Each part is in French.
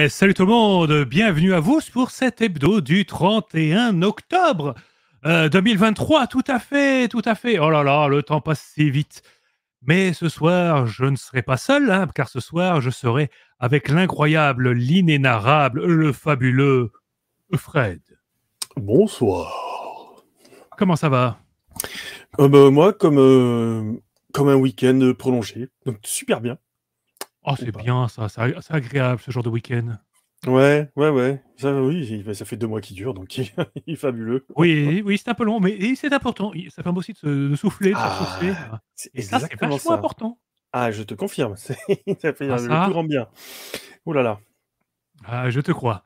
Salut tout le monde, bienvenue à vous pour cet hebdo du 31 octobre 2023, tout à fait, tout à fait. Oh là là, le temps passe si vite. Mais ce soir, je ne serai pas seul, hein, car ce soir, je serai avec l'incroyable, l'inénarrable, le fabuleux Fred. Bonsoir. Comment ça va? Moi, comme un week-end prolongé, donc super bien. Oh, Ou c'est pas. bien ça, c'est agréable ce genre de week-end. Ouais. Ça, oui, ça fait 2 mois qu'il dure, donc il est fabuleux. Oui, oui, c'est un peu long, mais c'est important. Ça permet aussi de souffler, de se ressourcer. Ah, c'est Et ça, c'est exactement vachement ça. important. Ah, je te confirme, ça fait Ah le plus ça, grand bien. Ouh là là. ah, je te crois.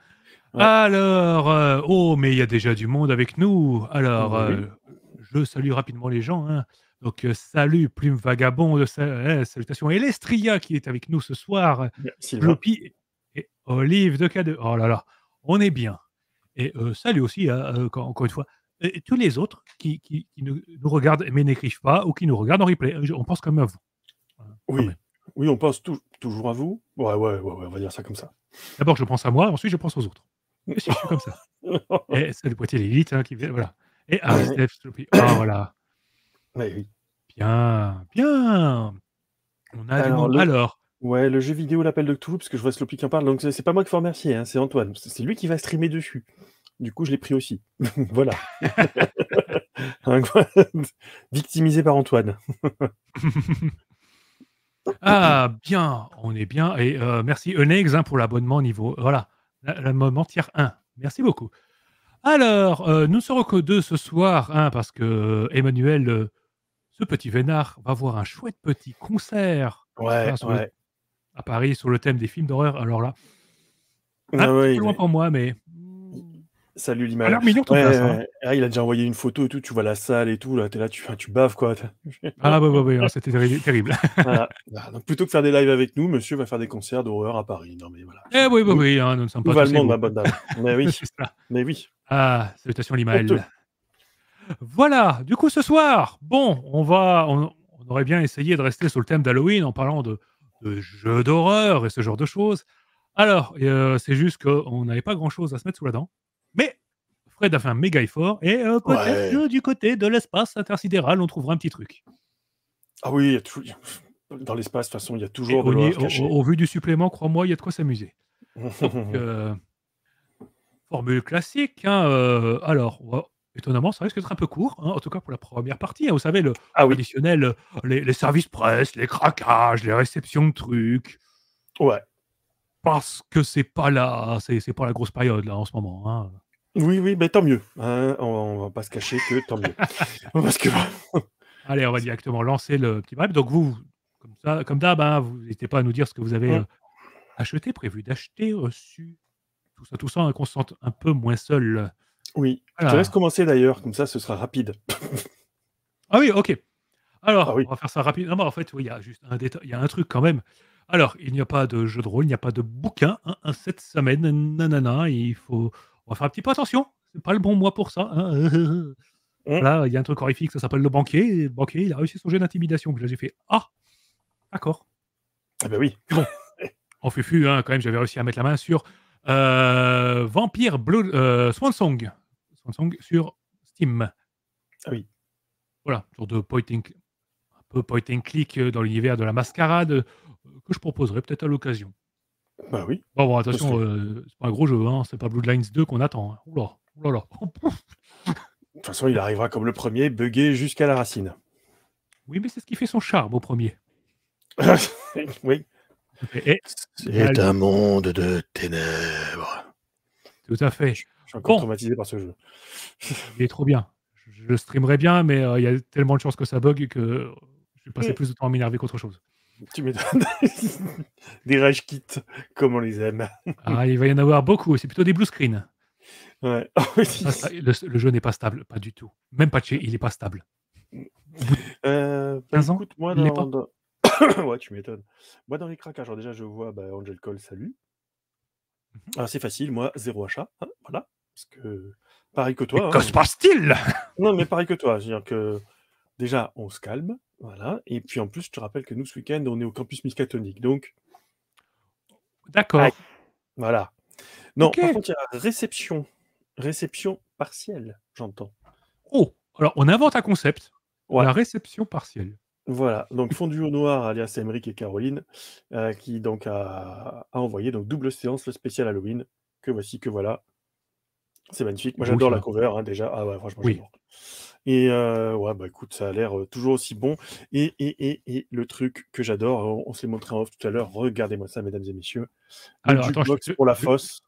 Ouais. Alors, oh, mais il y a déjà du monde avec nous. Alors, Oui. je salue rapidement les gens, hein. Donc, salut Plume Vagabonde, salutations Elestria qui est avec nous ce soir, Sylvain. Floppy et Olive de K2. Oh là là, on est bien. Et salut aussi, encore une fois, et tous les autres qui nous regardent mais n'écrivent pas ou qui nous regardent en replay. On pense comme à vous, voilà, quand Oui. même. Oui, on pense toujours à vous. Ouais, on va dire ça comme ça. D'abord, je pense à moi, ensuite je pense aux autres. Et si, je suis comme ça. Et salut Poitiers l'élite, hein, qui vient, voilà. Et Steph, Sloopy. Ah voilà. Ouais, oui. Bien, bien. On a du Alors, monde. Alors, le jeu vidéo, l'appel de Cthulhu, parce que je vois Sloppy qui en parle, donc c'est pas moi qu'il faut remercier, hein, c'est Antoine. C'est lui qui va streamer dessus. Du coup, je l'ai pris aussi. Voilà. Victimisé par Antoine. ah bien, on est bien et merci Enex, hein, pour l'abonnement niveau voilà, l'abonnement tier 1. Merci beaucoup. Alors, nous ne serons que 2 ce soir, hein, parce que Emmanuel, ce petit vénard, va voir un chouette petit concert, Ouais, hein, ouais. à Paris sur le thème des films d'horreur. Alors là, un Ah petit ouais, peu loin pour moi, mais salut ça a l'image. l'air mignon ton Ouais, place, hein. ouais. Ah, il a déjà envoyé une photo et tout, tu vois la salle et tout, là, t'es là, tu baves, quoi. Ah ouais, ouais, ouais, hein, c'était terrible. Voilà. Voilà. Donc, plutôt que faire des lives avec nous, monsieur va faire des concerts d'horreur à Paris. Non, mais voilà. Eh oui, oui, oui, hein, nous ne sommes Où pas va le tous monde, égaux. ma bonne dame? Mais oui, C'est ça. mais oui. Ah, salutations Honteux. Limaël. Voilà, du coup ce soir, bon, on aurait bien essayé de rester sur le thème d'Halloween en parlant de jeux d'horreur et ce genre de choses. Alors, c'est juste qu'on n'avait pas grand-chose à se mettre sous la dent, mais Fred a fait un méga effort et peut-être Ouais. que du côté de l'espace intersidéral, on trouvera un petit truc. Ah oui, il y a tout. Dans l'espace, de toute façon, il y a Et toujours de l'horreur cachée. au vu du supplément, crois-moi, il y a de quoi s'amuser. Donc, formule classique, hein, alors, étonnamment, ça risque d'être un peu court, hein, en tout cas pour la première partie, hein. Vous savez, le Ah oui, traditionnel, les services presse, les craquages, les réceptions de trucs, ouais. parce que c'est pas la grosse période là, en ce moment, hein. Oui, mais tant mieux, hein, on va pas se cacher que tant mieux. Parce que Allez, on va directement lancer le petit bref. Donc vous, comme ça, comme d'hab, hein, vous n'hésitez pas à nous dire ce que vous avez, mmh, acheté, prévu d'acheter, reçu, tout ça, hein, qu'on se sente un peu moins seul. oui, je te laisse Alors, commencer d'ailleurs, comme ça ce sera rapide. ah oui, OK. Ah Alors, oui, on va faire ça rapide. Non, mais en fait, oui, il y a juste un détail, il y a un truc quand même. Alors, il n'y a pas de jeu de rôle, il n'y a pas de bouquin, hein, cette semaine, nanana, on va faire un petit peu attention, c'est pas le bon mois pour ça, hein. mmh, Voilà, il y a un truc horrifique, ça s'appelle le banquier, et le banquier, il a réussi son jet d'intimidation. Puis là, j'ai fait: «Ah! D'accord». ah bah oui. Mais bon, en fufu, hein, quand même, j'avais réussi à mettre la main sur, Vampire Blood Swansong. Swansong sur Steam. Ah oui, Voilà, genre de un peu point and click, dans l'univers de la mascarade, que je proposerai peut-être à l'occasion. bah oui, Bon, ce attention, serait c'est pas un gros jeu, hein, c'est pas Bloodlines 2 qu'on attend, hein. Ouh là, ouh là là. de toute façon, il arrivera comme le premier, buggé jusqu'à la racine. Oui, mais c'est ce qui fait son charme au premier. Oui. Et C'est un monde de ténèbres. tout à fait. Je suis encore Bon, traumatisé par ce jeu. il est trop bien. Je le streamerai bien, mais il y a tellement de chances que ça bug que je vais passer Mmh, plus de temps à m'énerver qu'autre chose. tu m'étonnes. Des rage kits, comme on les aime. Ah, il va y en avoir beaucoup, c'est plutôt des blue screens. Ouais. Ah oui. Le jeu n'est pas stable, pas du tout. Même patché, il est pas stable. Au bout de Bah 15 ans, écoute, moi il l'est pas. ouais, tu m'étonnes. Moi, dans les craquages, alors déjà, je vois, bah, Angel Cole, salut. Mmh. Alors, c'est facile, moi, 0 achat, hein, voilà. Parce que, pareil que Mais toi, que hein. se passe-t-il? Non, mais pareil que toi, c'est-à-dire que, déjà, on se calme, voilà. Et puis, en plus, je te rappelle que nous, ce week-end, on est au campus Miskatonic. Donc, aïe, D'accord. Voilà. Non, Ok. par contre, il y a réception. Réception partielle, j'entends. Oh, alors on invente un concept. Ouais. La réception partielle. Voilà, donc Fondu au noir, alias Aymeric et Caroline, qui donc a envoyé donc double séance, le spécial Halloween, que voici, que voilà. C'est magnifique. C'est Moi, beau j'adore la ça. cover, hein, déjà. Ah ouais, franchement, Oui. j'adore. Et ouais, bah écoute, ça a l'air toujours aussi bon. Et le truc que j'adore, on se l'est montré en off tout à l'heure, regardez-moi ça, mesdames et messieurs. Le Alors attends, jukebox pour la fosse.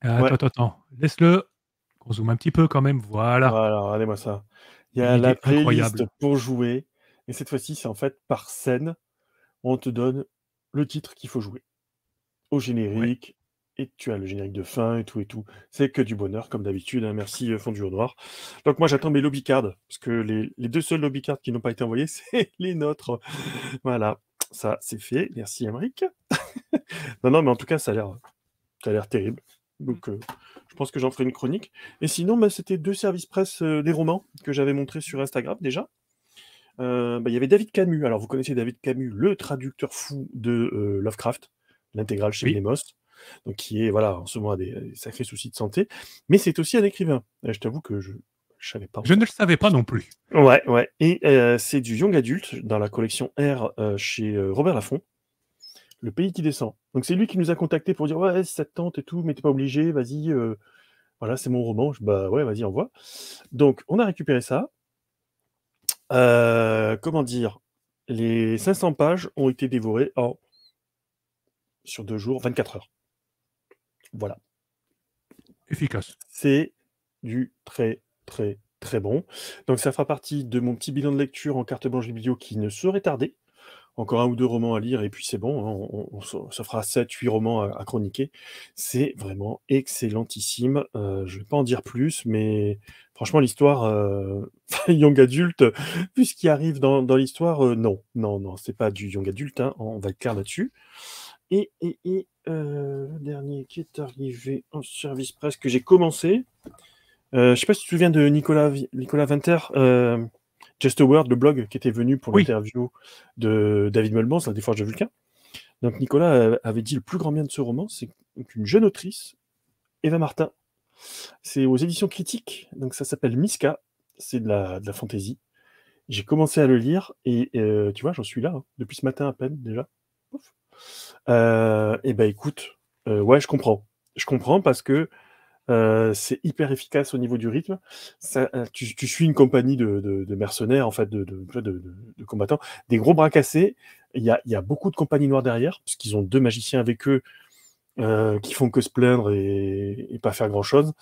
attends, Ouais, attends, attends. Laisse-le. Qu'on zoome un petit peu quand même. Voilà. voilà, regardez-moi ça. Il y a Il la est playlist incroyable. pour jouer. Et cette fois-ci, c'est en fait par scène, on te donne le titre qu'il faut jouer. Au Ouais. générique, et tu as le générique de fin et tout et tout. C'est que du bonheur, comme d'habitude, hein. Merci, Fondu au noir. Donc moi, j'attends mes lobby cards, parce que les 2 seuls lobby cards qui n'ont pas été envoyés, c'est les nôtres. Voilà, ça, c'est fait. Merci, Aymeric. Non, non, mais en tout cas, ça a l'air terrible. Donc, je pense que j'en ferai une chronique. Et sinon, bah, c'était 2 services presse, des romans que j'avais montrés sur Instagram, déjà. Bah, il y avait David Camus. Alors, vous connaissez David Camus, le traducteur fou de, Lovecraft, l'intégrale chez Oui. Blemos. Donc qui est, voilà, en ce moment a des sacrés soucis de santé, mais c'est aussi un écrivain. Je t'avoue que je savais pas en Je ne le fait. savais pas non plus. Ouais, ouais, et c'est du young adulte dans la collection R, chez, Robert Laffont, Le pays qui descend. Donc c'est lui qui nous a contactés pour dire: «Ouais, si ça te tente et tout, mais tu pas obligé, vas-y, voilà, c'est mon roman». «Bah ouais, vas-y, envoie». Donc on a récupéré ça. Comment dire? Les 500 pages ont été dévorées sur 2 jours, 24 heures. Voilà. Efficace. C'est du très, très, très bon. Donc ça fera partie de mon petit bilan de lecture en carte blanche biblio qui ne saurait tarder. Encore 1 ou 2 romans à lire et puis c'est bon, hein, ça fera 7-8 romans à chroniquer. C'est vraiment excellentissime. Je vais pas en dire plus, mais franchement l'histoire, young adulte, vu ce qui arrive dans l'histoire, non. Non, non, c'est pas du young adulte, hein, on va être clair là-dessus. Le dernier qui est arrivé en service presse que j'ai commencé, je sais pas si tu te souviens de Nicolas Winter, Just a Word, le blog qui était venu pour Oui. l'interview de David Melmans, La Déforge de Vulcain. Donc Nicolas avait dit le plus grand bien de ce roman, c'est qu'une jeune autrice, Eva Martin. C'est aux éditions critiques, donc ça s'appelle Miska, c'est de la fantaisie. J'ai commencé à le lire et tu vois, j'en suis là, hein, depuis ce matin à peine déjà. Ouf. Et bah écoute, ouais, je comprends. Je comprends parce que c'est hyper efficace au niveau du rythme. Ça, tu suis une compagnie de mercenaires, en fait, de combattants, des gros bras cassés. Il y a beaucoup de compagnies noires derrière, puisqu'ils ont 2 magiciens avec eux, qui font que se plaindre et pas faire grand-chose.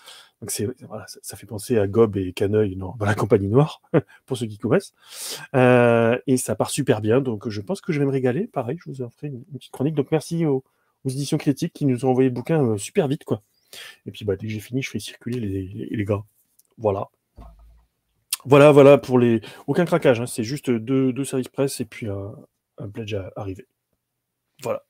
Donc voilà, ça fait penser à Gob et Caneuil dans la compagnie noire, pour ceux qui connaissent. Et ça part super bien, donc je pense que je vais me régaler. Pareil, je vous en ferai une petite chronique. Donc merci aux éditions critiques qui nous ont envoyé le bouquin super vite, quoi. Et puis bah, dès que j'ai fini, je fais circuler les gars. Voilà. Voilà, voilà pour les. Aucun craquage, hein, c'est juste deux services presse et puis un pledge arrivé. Voilà.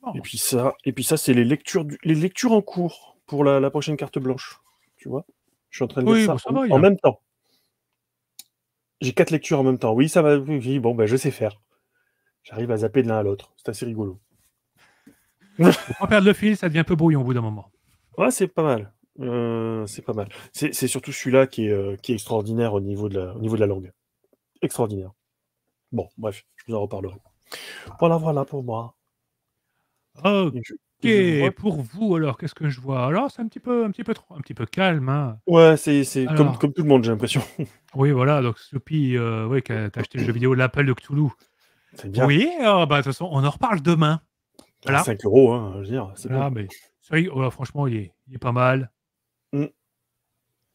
Oh. Et puis ça, c'est les lectures en cours pour la prochaine carte blanche. Tu vois? Je suis en train de lire Oui, ça bon, ça va. en même temps. J'ai 4 lectures en même temps. Oui, ça va. Oui, bon, bah, je sais faire. J'arrive à zapper de l'un à l'autre. C'est assez rigolo. Faut pas perdre le fil, ça devient un peu brouillon au bout d'un moment. Ouais, c'est pas mal. C'est pas mal. C'est surtout celui-là qui est extraordinaire au niveau de la langue. Extraordinaire. Bon, bref, je vous en reparlerai. Voilà, voilà pour moi. Et je vois. Ok, pour vous alors, qu'est-ce que je vois? Alors, c'est un petit peu calme, hein. Ouais, c'est Alors, comme tout le monde, j'ai l'impression. oui, voilà, donc Sloopy, oui, qui a acheté le jeu vidéo L'Appel de Cthulhu. C'est bien. Oui, bah, de toute façon, on en reparle demain. À Voilà. 5 euros, hein, je veux dire, c'est bon. Voilà, mais ça y est, oh, franchement, il est pas mal. Mm.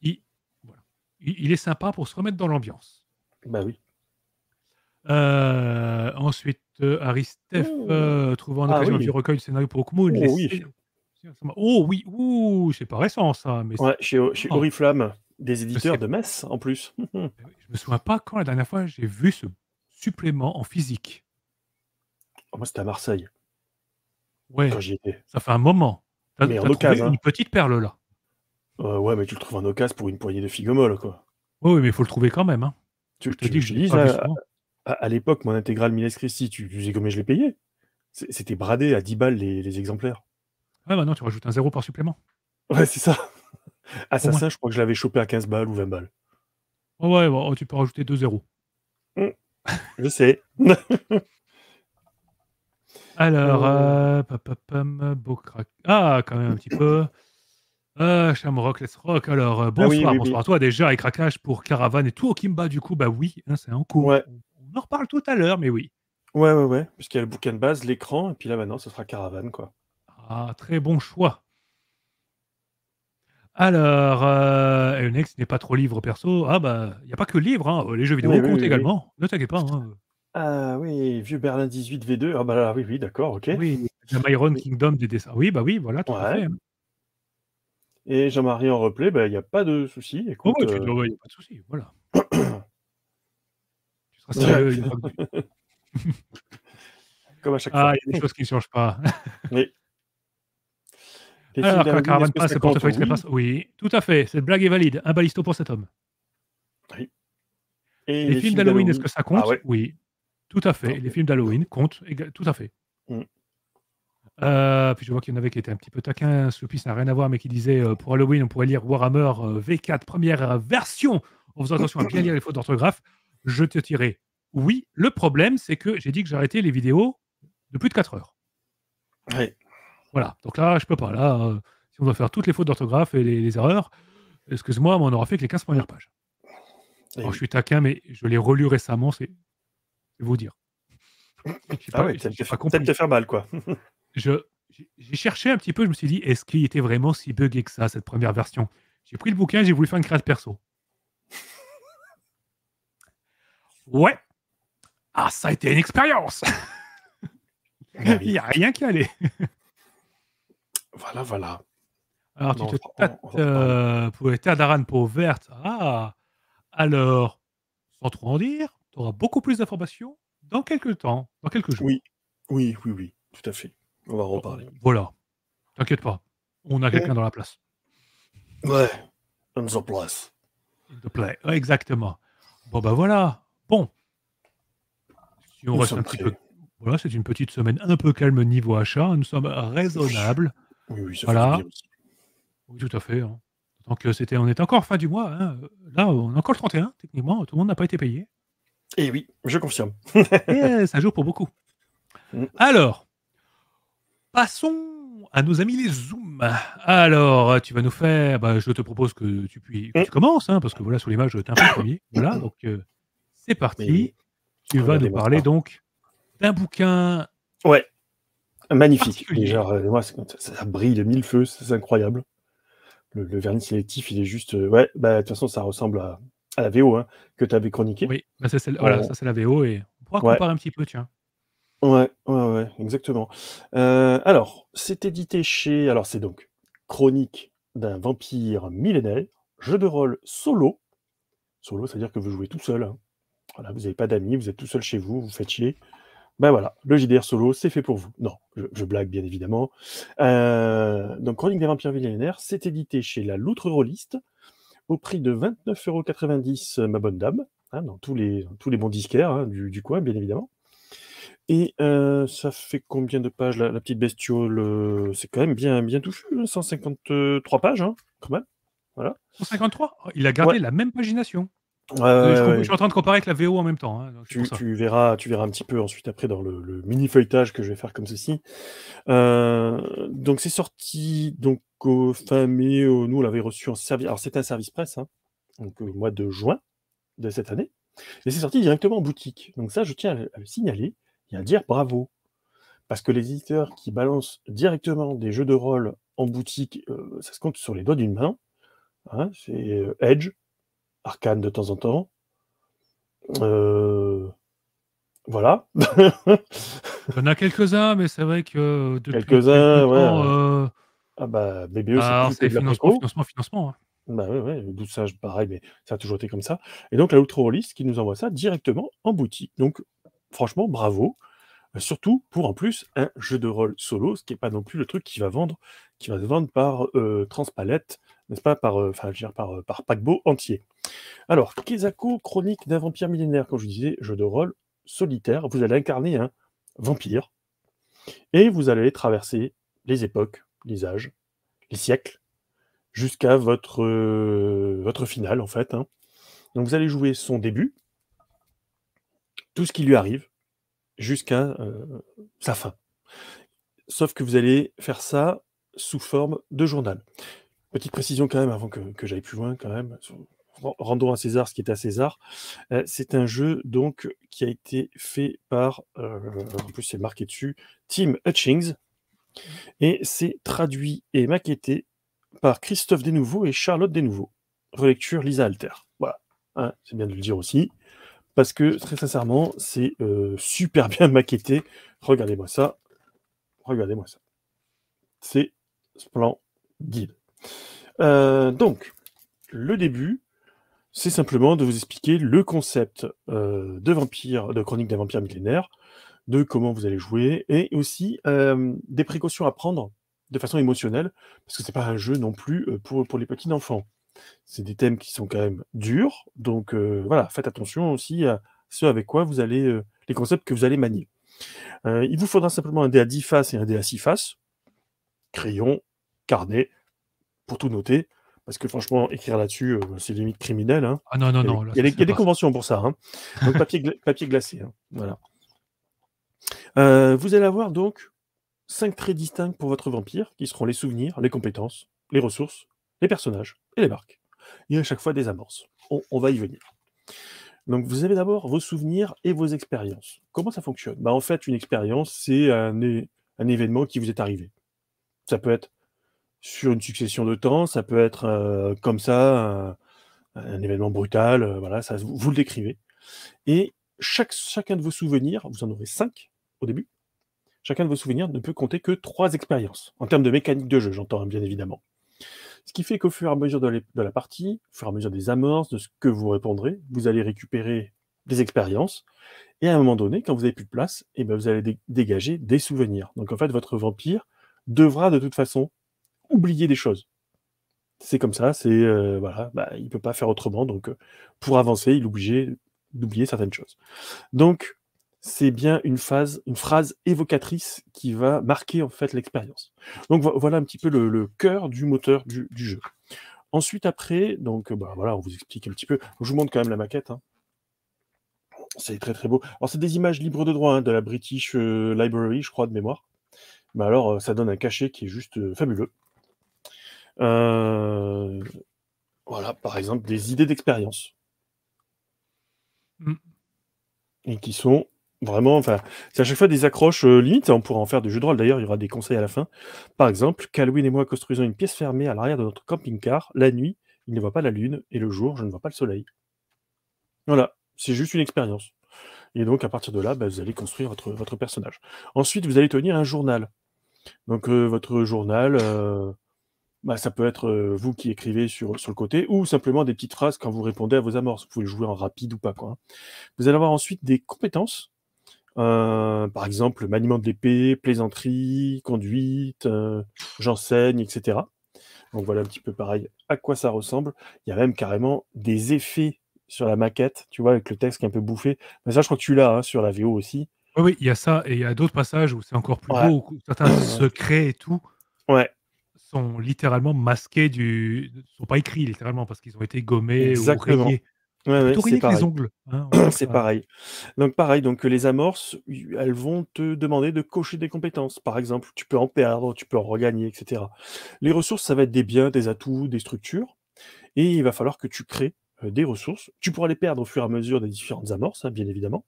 Il, voilà. Il est sympa pour se remettre dans l'ambiance. Bah oui. Ensuite, Aristef, Mmh. trouvant en Ah occasion un vieux oui. recueil de scénarios pour Hawkmoon, Oh oui. oh oui, ouh, c'est pas récent ça, mais Ouais, chez oh, Oriflamme, des je éditeurs sais, de Metz en plus. je me souviens pas quand la dernière fois j'ai vu ce supplément en physique. Oh, moi, c'était à Marseille, quand Ouais, j'y étais. ça fait un moment. Tu Mais en as trouvé occasion, une hein. petite perle là. Ouais, mais tu le trouves en occasion pour une poignée de figues molles, quoi. Oui, oui, mais il faut le trouver quand même, hein. Tu, Je te tu veux dis que que je je te l'ai dise, pas vu souvent. à l'époque, mon intégrale Miles Christi, tu sais combien je l'ai payé? C'était bradé à 10 balles les exemplaires. Ouais, maintenant tu rajoutes un 0 par supplément, Ouais, c'est ça. au moins. Assassin, je crois que je l'avais chopé à 15 balles ou 20 balles. Ouais, ouais, bon, tu peux rajouter 2 zéros. Mmh, je sais. Alors, Heu, papapam, Bocrac ah, quand même un petit peu. Shamrock, Let's Rock. Alors, ah oui, bonsoir, oui, bonsoir oui. à toi déjà et craquage pour Caravane et tout au Kimba du coup, bah oui, hein, c'est en cours. Ouais. On en reparle tout à l'heure, mais oui. Ouais, ouais, ouais, puisqu'il y a le bouquin de base, l'écran et puis là, maintenant, ce sera Caravane, quoi. Ah, très bon choix. Alors, Elnex n'est pas trop livre perso. Ah bah, il y a pas que le livre, hein, les jeux Oui, vidéo oui, comptent oui, oui. également. Ne t'inquiète pas, hein. Ah oui, vieux Berlin 18 V2. Ah bah là, oui, oui, d'accord, OK. Oui, la Myron Oui. Kingdom des dessins. Oui, bah oui, voilà, tout à fait, Ouais, hein. et Jean-Marie en replay, bah, il y a pas de souci, Oh écoute, ouais, ouais, y a pas de souci, voilà. Tu seras sérieux une fois que tu comme à chaque ah, fois. il y a des choses qui ne changent pas. Oui. Les films Alors, quand d'Halloween, est-ce Caravane que passe, ça le compte? portefeuille Oui, trépasse. Oui, tout à fait, cette blague est valide. Un balisto pour cet homme. oui, et Les les films films d'Halloween, est-ce d'Halloween? que ça Ah compte? ouais, Oui, tout à fait. Les OK. films d'Halloween comptent tout à fait. Mmh. Puis je vois qu'il y en avait qui étaient un petit peu taquins. Sloopy, ça n'a rien à voir, mais qui disait, pour Halloween, on pourrait lire Warhammer, V4 première version, en faisant attention à bien lire les fautes d'orthographe. Je te dirai oui. Le problème, c'est que j'ai dit que j'arrêtais les vidéos de plus de 4 heures. Ouais, Voilà, donc là, je peux pas. Là, si on doit faire toutes les fautes d'orthographe et les erreurs, excuse-moi, mais on aura fait que les 15 mmh, premières pages. et Alors je oui. suis taquin, mais je l'ai relu récemment, c'est vous dire. Ah ouais, J'ai pas tu compris. te faire mal, quoi. Je j'ai cherché un petit peu, je me suis dit: «Est-ce qu'il était vraiment si buggé que ça, cette première version?» J'ai pris le bouquin, j'ai voulu faire une créate perso. Ouais, ah ça a été une expérience! Bah Il oui, y a écoute. rien qui allait. Voilà, voilà. Alors tu Non, te tâtes, on va en reparler. pour les terres d'Aran peau verte. Ah! Alors, sans trop en dire, tu auras beaucoup plus d'informations dans quelques temps, dans quelques Oui, jours. oui, oui, oui, tout à fait. On va en Bon, reparler. voilà, t'inquiète pas, on a Mmh. quelqu'un dans la place. Ouais, on the place. S'il te plaît. Ouais, exactement. Bon, bah, voilà. Bon, si on Nous reste sommes un petit peu prêts. voilà, c'est une petite semaine un peu calme niveau achat. Nous sommes Oui. raisonnables. Oui, oui, ça fait du bien Voilà. aussi. Oui, tout à fait, hein. Donc, on était encore fin du mois, hein, là, on est encore le 31 techniquement, tout le monde n'a pas été payé Et oui, je confirme. et ça joue pour beaucoup. Mmh. Alors, passons à nos amis les zooms. Alors, tu vas nous faire bah, je te propose que Mmh. tu commences, hein, parce que voilà, sur l'image, tu es un peu le 1er. Voilà, donc c'est Et oui, parti. Tu vas nous regardez-moi parler ça. donc d'un bouquin Ouais, magnifique. Déjà, particulier. moi, ça brille de mille feux, c'est incroyable. Le vernis sélectif, il est juste, ouais, bah, de toute façon, ça ressemble à la VO, hein, que tu avais chroniquée. Oui, bah, ça c'est voilà, On ça c'est la VO et on pourra Ouais, comparer un petit peu, tiens. ouais, ouais, ouais, exactement. Alors, c'est édité chez alors c'est donc Chronique d'un vampire millénaire, jeu de rôle solo. Solo, c'est-à-dire que vous jouez tout seul, hein. Voilà, vous avez pas d'amis, vous êtes tout seul chez vous, vous faites chier. Ben voilà, le JDR solo, c'est fait pour vous. Non, je blague bien évidemment. Donc Chronique des vampires millénaires, c'est édité chez La Loutre Rôliste au prix de 29,90 €, ma bonne dame, hein, dans tous les bons disquaires, hein, du coin, bien évidemment. Et ça fait combien de pages la petite bestiole? C'est quand même bien touffu, hein, 153 pages, hein, quand même. Voilà. 153? Oh, il a Ouais. gardé la même pagination. Ouais, ouais, Je suis ouais. en train de comparer avec la VO en même temps, hein, donc c'est pour Tu ça. verras un petit peu ensuite après dans le mini feuilletage que je vais faire comme ceci. Donc c'est sorti donc au fin mai, nous on l'avait reçu en service alors c'était un service presse, hein, donc au mois de juin de cette année et c'est sorti directement en boutique. Donc ça, je tiens à le signaler et à dire bravo. Parce que les éditeurs qui balancent directement des jeux de rôle en boutique, ça se compte sur les doigts d'une main, hein. C'est, Edge, Arcane de temps en temps, heu, voilà. Il y en a quelques-uns, mais c'est vrai que depuis quelque Quelques-uns, temps, ouais, ah bah, BBE, c'est alors plus que c'est de la financement, préco. financement, financement, hein. Bah, ouais, ouais, Bout de Singe, pareil, mais ça a toujours été comme ça et donc la Outro Rollist qui nous envoie ça directement en boutique. Donc franchement, bravo, surtout pour, en plus, un jeu de rôle solo, ce qui est pas non plus le truc qui va se vendre par, transpalette, n'est-ce pas? Enfin, je veux dire par paquebot entier. Alors, Kezako, Chronique d'un vampire millénaire, comme je vous disais, jeu de rôle solitaire. Vous allez incarner un vampire et vous allez traverser les époques les âges, les siècles, jusqu'à votre finale, en fait, hein. Donc vous allez jouer son début, tout ce qui lui arrive, jusqu'à sa fin. Sauf que vous allez faire ça sous forme de journal. Petite précision quand même, avant que j'aille plus loin quand même, rendons à César ce qui est à César. C'est un jeu donc qui a été fait par, en plus c'est marqué dessus, Tim Hutchings, et c'est traduit et maquetté par Christophe Desnouveaux et Charlotte Desnouveaux. Relecture Lisa Alter. Voilà, hein, c'est bien de le dire aussi, parce que très sincèrement, c'est super bien maquetté. Regardez-moi ça. Regardez-moi ça. C'est splendide. Donc, le début, c'est simplement de vous expliquer le concept de vampire, de chronique d'un vampire millénaire, de comment vous allez jouer, et aussi des précautions à prendre de façon émotionnelle, parce que c'est pas un jeu non plus pour les petits enfants. C'est des thèmes qui sont quand même durs, donc voilà, faites attention aussi à ce avec quoi vous allez, les concepts que vous allez manier. Il vous faudra simplement un dé à 10 faces et un dé à 6 faces, crayon, carnet, pour tout noter, parce que franchement, écrire là-dessus, c'est limite criminel, hein. Ah non, non, Il y a non, des, là, il y a ça des- se il y fait a des pas, ça. conventions pour ça, hein. Donc papier glacé, hein. Voilà. Vous allez avoir donc 5 traits distincts pour votre vampire, qui seront les souvenirs, les compétences, les ressources, les personnages et les marques. Et à chaque fois des amorces. On va y venir. Donc vous avez d'abord vos souvenirs et vos expériences. Comment ça fonctionne? Bah, en fait, une expérience, c'est un événement qui vous est arrivé. Ça peut être sur une succession de temps, ça peut être comme ça, un événement brutal, voilà, ça, vous le décrivez. Et chacun de vos souvenirs, vous en aurez 5 au début, chacun de vos souvenirs ne peut compter que 3 expériences, en termes de mécanique de jeu, j'entends, hein, bien évidemment. Ce qui fait qu'au fur et à mesure de la partie, au fur et à mesure des amorces, de ce que vous répondrez, vous allez récupérer des expériences, et à un moment donné, quand vous n'avez plus de place, eh ben vous allez dégager des souvenirs. Donc en fait, votre vampire devra de toute façon oublier des choses. C'est comme ça, c'est voilà, bah, il peut pas faire autrement, donc pour avancer, il est obligé d'oublier certaines choses. Donc, c'est bien une phrase évocatrice qui va marquer en fait l'expérience. Donc voilà un petit peu le cœur du moteur du jeu. Ensuite après, donc bah, voilà, on vous explique un petit peu. Je vous montre quand même la maquette, hein. C'est très très beau. Alors c'est des images libres de droit, hein, de la British Library, je crois, de mémoire. Mais alors ça donne un cachet qui est juste fabuleux. Voilà, par exemple, des idées d'expérience. Mm. Et qui sont vraiment, enfin, c'est à chaque fois des accroches limites, hein, on pourra en faire des jeux de rôle, d'ailleurs, il y aura des conseils à la fin. Par exemple, Calwin et moi construisons une pièce fermée à l'arrière de notre camping-car. La nuit, il ne voit pas la lune, et le jour, je ne vois pas le soleil. Voilà, c'est juste une expérience. Et donc, à partir de là, bah, vous allez construire votre personnage. Ensuite, vous allez tenir un journal. Donc, votre journal, bah, ça peut être vous qui écrivez sur le côté, ou simplement des petites phrases quand vous répondez à vos amorces. Vous pouvez le jouer en rapide ou pas, quoi, hein. Vous allez avoir ensuite des compétences, par exemple, maniement de l'épée, plaisanterie, conduite, j'enseigne, etc. Donc voilà un petit peu pareil à quoi ça ressemble. Il y a même carrément des effets sur la maquette, tu vois, avec le texte qui est un peu bouffé. Mais ça, je crois que tu l'as, hein, sur la VO aussi. Oui, oui, il y a ça, et il y a d'autres passages où c'est encore plus Ouais, beau, où certains secrets et tout ouais, sont littéralement masqués sont pas écrits littéralement parce qu'ils ont été gommés ou exactement. rayés. Ouais, ouais, Plutôt c'est rayés que les pareil. ongles, hein, on sent que C'est ça. pareil. Donc pareil, donc les amorces, elles vont te demander de cocher des compétences. Par exemple, tu peux en perdre, tu peux en regagner, etc. Les ressources, ça va être des biens, des atouts, des structures. Et il va falloir que tu crées des ressources. Tu pourras les perdre au fur et à mesure des différentes amorces, hein, bien évidemment.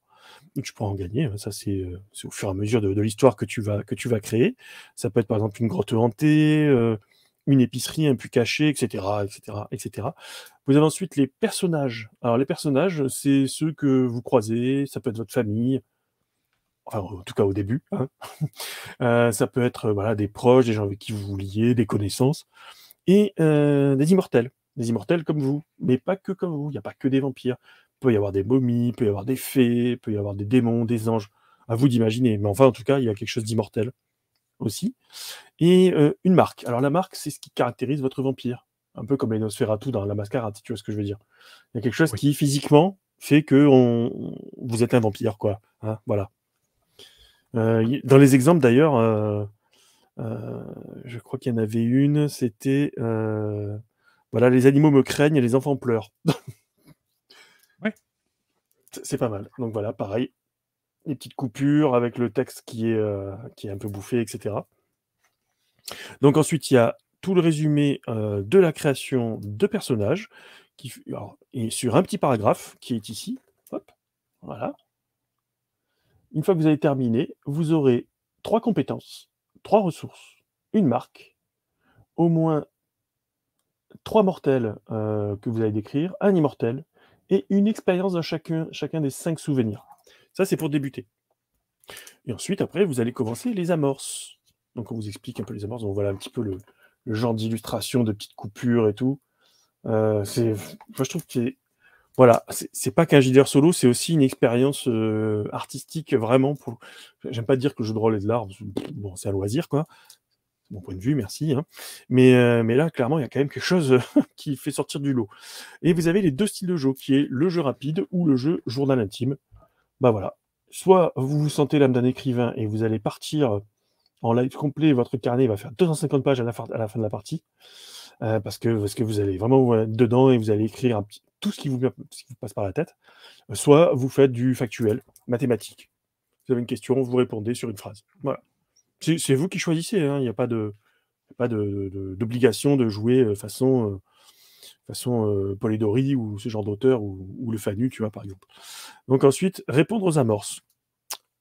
Donc tu pourras en gagner, hein. Ça, c'est au fur et à mesure de l'histoire que tu vas créer. Ça peut être par exemple une grotte hantée, une épicerie, un puits caché, etc., etc., etc. Vous avez ensuite les personnages. Alors les personnages, c'est ceux que vous croisez, ça peut être votre famille, enfin en tout cas au début, hein. Ça peut être voilà, des proches, des gens avec qui vous vous liez, des connaissances, et des immortels. Des immortels comme vous, mais pas que comme vous, il n'y a pas que des vampires. Il peut y avoir des momies, il peut y avoir des fées, il peut y avoir des démons, des anges. À vous d'imaginer. Mais enfin, en tout cas, il y a quelque chose d'immortel aussi. Et une marque. Alors la marque, c'est ce qui caractérise votre vampire. Un peu comme les Nosferatu dans la mascarade, si tu vois ce que je veux dire. Il y a quelque chose Oui. qui, physiquement, fait que vous êtes un vampire, quoi, hein, voilà. Dans les exemples, d'ailleurs, Je crois qu'il y en avait une, c'était voilà, les animaux me craignent et les enfants pleurent. Ouais. C'est pas mal. Donc voilà, pareil, les petites coupures avec le texte qui est un peu bouffé, etc. Donc ensuite, il y a tout le résumé de la création de personnages et sur un petit paragraphe qui est ici. Hop, voilà. Une fois que vous avez terminé, vous aurez 3 compétences, 3 ressources, une marque, au moins 3 mortels que vous allez décrire, un immortel et une expérience dans chacun des 5 souvenirs. Ça, c'est pour débuter. Et ensuite, après, vous allez commencer les amorces. Donc, on vous explique un peu les amorces. Donc, voilà un petit peu le genre d'illustration, de petites coupures et tout. Moi, je trouve que voilà, c'est pas qu'un JDR solo, c'est aussi une expérience artistique vraiment. J'aime pas dire que le jeu de rôle est de l'art, bon, c'est un loisir, quoi. C'est mon point de vue, merci. Hein. Mais là, clairement, il y a quand même quelque chose qui fait sortir du lot. Et vous avez les 2 styles de jeu, qui est le jeu rapide ou le jeu journal intime. Bah voilà. Soit vous vous sentez l'âme d'un écrivain et vous allez partir en live complet, votre carnet va faire 250 pages à la fin de la partie, parce que vous allez vraiment être dedans et vous allez écrire tout ce qui vous passe par la tête. Soit vous faites du factuel, mathématique. Vous avez une question, vous répondez sur une phrase. Voilà. C'est vous qui choisissez, hein. Il n'y a pas d'obligation de jouer façon Polidori ou ce genre d'auteur ou le Fanu, tu vois, par exemple. Donc ensuite, répondre aux amorces.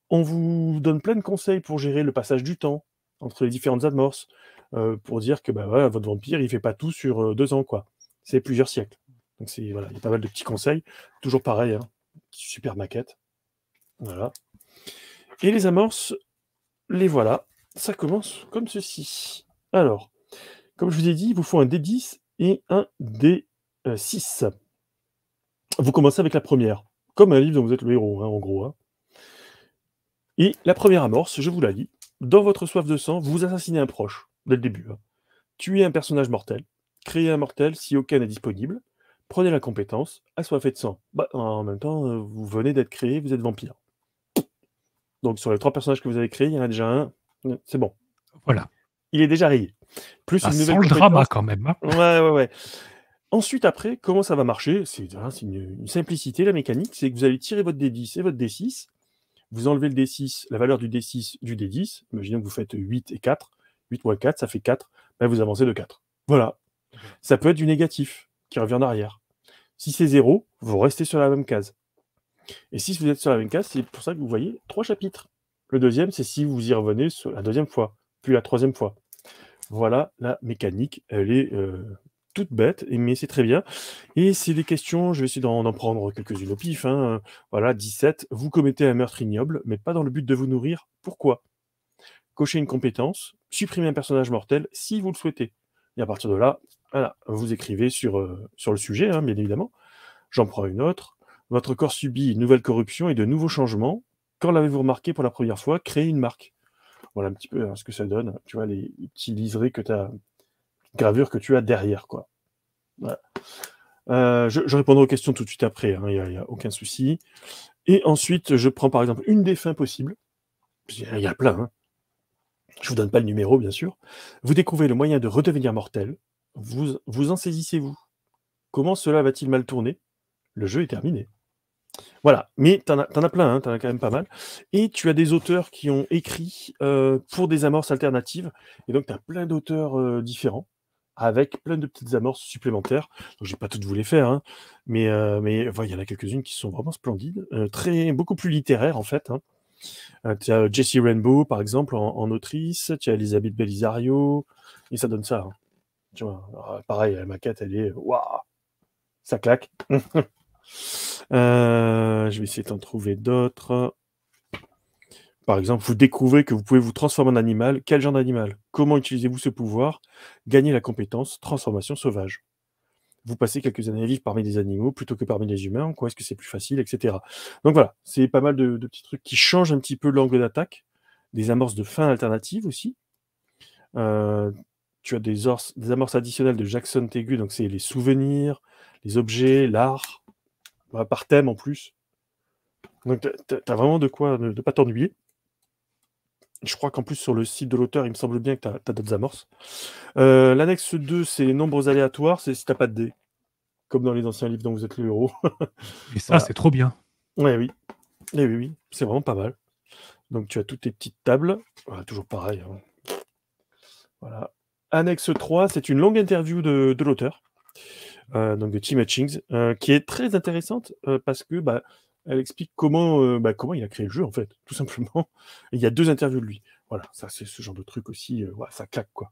On vous donne plein de conseils pour gérer le passage du temps entre les différentes amorces, pour dire que bah, voilà, votre vampire, il fait pas tout sur 2 ans, quoi. C'est plusieurs siècles. Donc voilà, il y a pas mal de petits conseils. Toujours pareil, hein, super maquette. Voilà. Et les amorces, les voilà. Ça commence comme ceci. Alors, comme je vous ai dit, il vous faut un D10 et un D6. Vous commencez avec la première, comme un livre dont vous êtes le héros, hein, en gros. Hein. Et la première amorce, je vous la lis. Dans votre soif de sang, vous assassinez un proche, dès le début. Hein. Tuez un personnage mortel. Créez un mortel si aucun n'est disponible. Prenez la compétence, assoiffé de sang. Bah, en même temps, vous venez d'être créé, vous êtes vampire. Donc sur les 3 personnages que vous avez créés, il y en a déjà un. C'est bon. Voilà. Il est déjà rayé. Plus Ça une sent nouvelle le compétence. drama quand même. Hein. Ouais. Ensuite, après, comment ça va marcher? C'est une simplicité, la mécanique. C'est que vous allez tirer votre D10 et votre D6. Vous enlevez le D6, la valeur du D6 du D10. Imaginons que vous faites 8 et 4. 8 moins 4, ça fait 4. Ben, vous avancez de 4. Voilà. Ça peut être du négatif, qui revient en arrière. Si c'est 0, vous restez sur la même case. Et si vous êtes sur la même case, c'est pour ça que vous voyez 3 chapitres. Le deuxième, c'est si vous y revenez sur la deuxième fois, puis la troisième fois. Voilà la mécanique. Elle est toute bête, mais c'est très bien. Et c'est des questions, je vais essayer d'en prendre quelques-unes au pif. Hein. Voilà, 17. Vous commettez un meurtre ignoble, mais pas dans le but de vous nourrir. Pourquoi? Cochez une compétence, supprimez un personnage mortel si vous le souhaitez. Et à partir de là, voilà, vous écrivez sur le sujet, hein, bien évidemment. J'en prends une autre. Votre corps subit une nouvelle corruption et de nouveaux changements. Quand l'avez-vous remarqué pour la première fois? Créez une marque. Voilà un petit peu ce que ça donne. Tu vois, les petits liserés que tu as, gravures que tu as derrière, quoi. Voilà. Je répondrai aux questions tout de suite après, hein, y a aucun souci. Et ensuite, je prends par exemple une des fins possibles. Il y a plein, hein. Je vous donne pas le numéro, bien sûr. Vous découvrez le moyen de redevenir mortel. Vous en saisissez-vous? Comment cela va-t-il mal tourner? Le jeu est terminé. Voilà, mais t'en as plein, hein, t'en as quand même pas mal. Et tu as des auteurs qui ont écrit pour des amorces alternatives. Et donc, tu as plein d'auteurs différents, avec plein de petites amorces supplémentaires. Donc, je vais pas toutes vous les faire, hein, mais il y en a quelques-unes qui sont vraiment splendides, beaucoup plus littéraires, en fait. Hein. Tu as Jessie Rainbow, par exemple, en autrice. Tu as Elisabeth Belisario. Et ça donne ça. Hein. Tu vois, alors, pareil, la maquette, elle est... Waouh, ça claque. Je vais essayer d'en trouver d'autres. Par exemple, vous découvrez que vous pouvez vous transformer en animal. Quel genre d'animal? Comment utilisez-vous ce pouvoir? Gagnez la compétence transformation sauvage. Vous passez quelques années à vivre parmi des animaux plutôt que parmi les humains. En quoi est-ce que c'est plus facile, etc. Donc voilà, c'est pas mal de petits trucs qui changent un petit peu l'angle d'attaque. Des amorces de fin alternatives aussi. Tu as des amorces additionnelles de Jackson Tegu, donc c'est les souvenirs, les objets, l'art, par thème en plus. Donc t'as vraiment de quoi ne pas t'ennuyer. Je crois qu'en plus, sur le site de l'auteur, il me semble bien que tu as d'autres amorces. L'annexe 2, c'est les nombres aléatoires, c'est si tu pas de dés, comme dans les anciens livres dont vous êtes le héros. Et ça, Voilà. c'est trop bien. Ouais, oui. Et oui, oui, c'est vraiment pas mal. Donc tu as toutes tes petites tables. Voilà, toujours pareil, hein. Voilà. Annexe 3, c'est une longue interview de l'auteur, donc de Tim Hutchings, qui est très intéressante, parce que, bah, elle explique comment il a créé le jeu, en fait, tout simplement. Et il y a 2 interviews de lui. Voilà, ça, c'est ce genre de truc aussi, ouais, ça claque, quoi.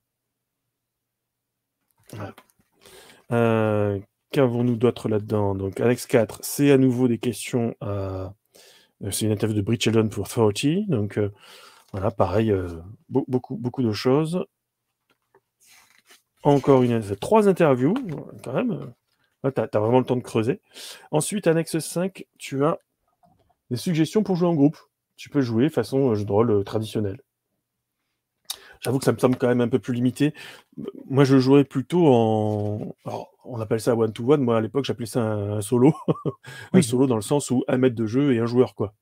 Voilà. Qu'avons-nous d'autre là-dedans? Donc annexe 4, c'est à nouveau des questions c'est une interview de Brit Sheldon pour 40, donc voilà, pareil, beaucoup de choses. Encore 3 interviews, quand même, là, tu as vraiment le temps de creuser. Ensuite, annexe 5, tu as des suggestions pour jouer en groupe. Tu peux jouer façon jeu de rôle traditionnel. J'avoue que ça me semble quand même un peu plus limité. Moi, je jouerais plutôt en... Alors, on appelle ça one-to-one. Moi, à l'époque, j'appelais ça un solo. Un Oui. solo dans le sens où 1 mètre de jeu et un joueur, quoi.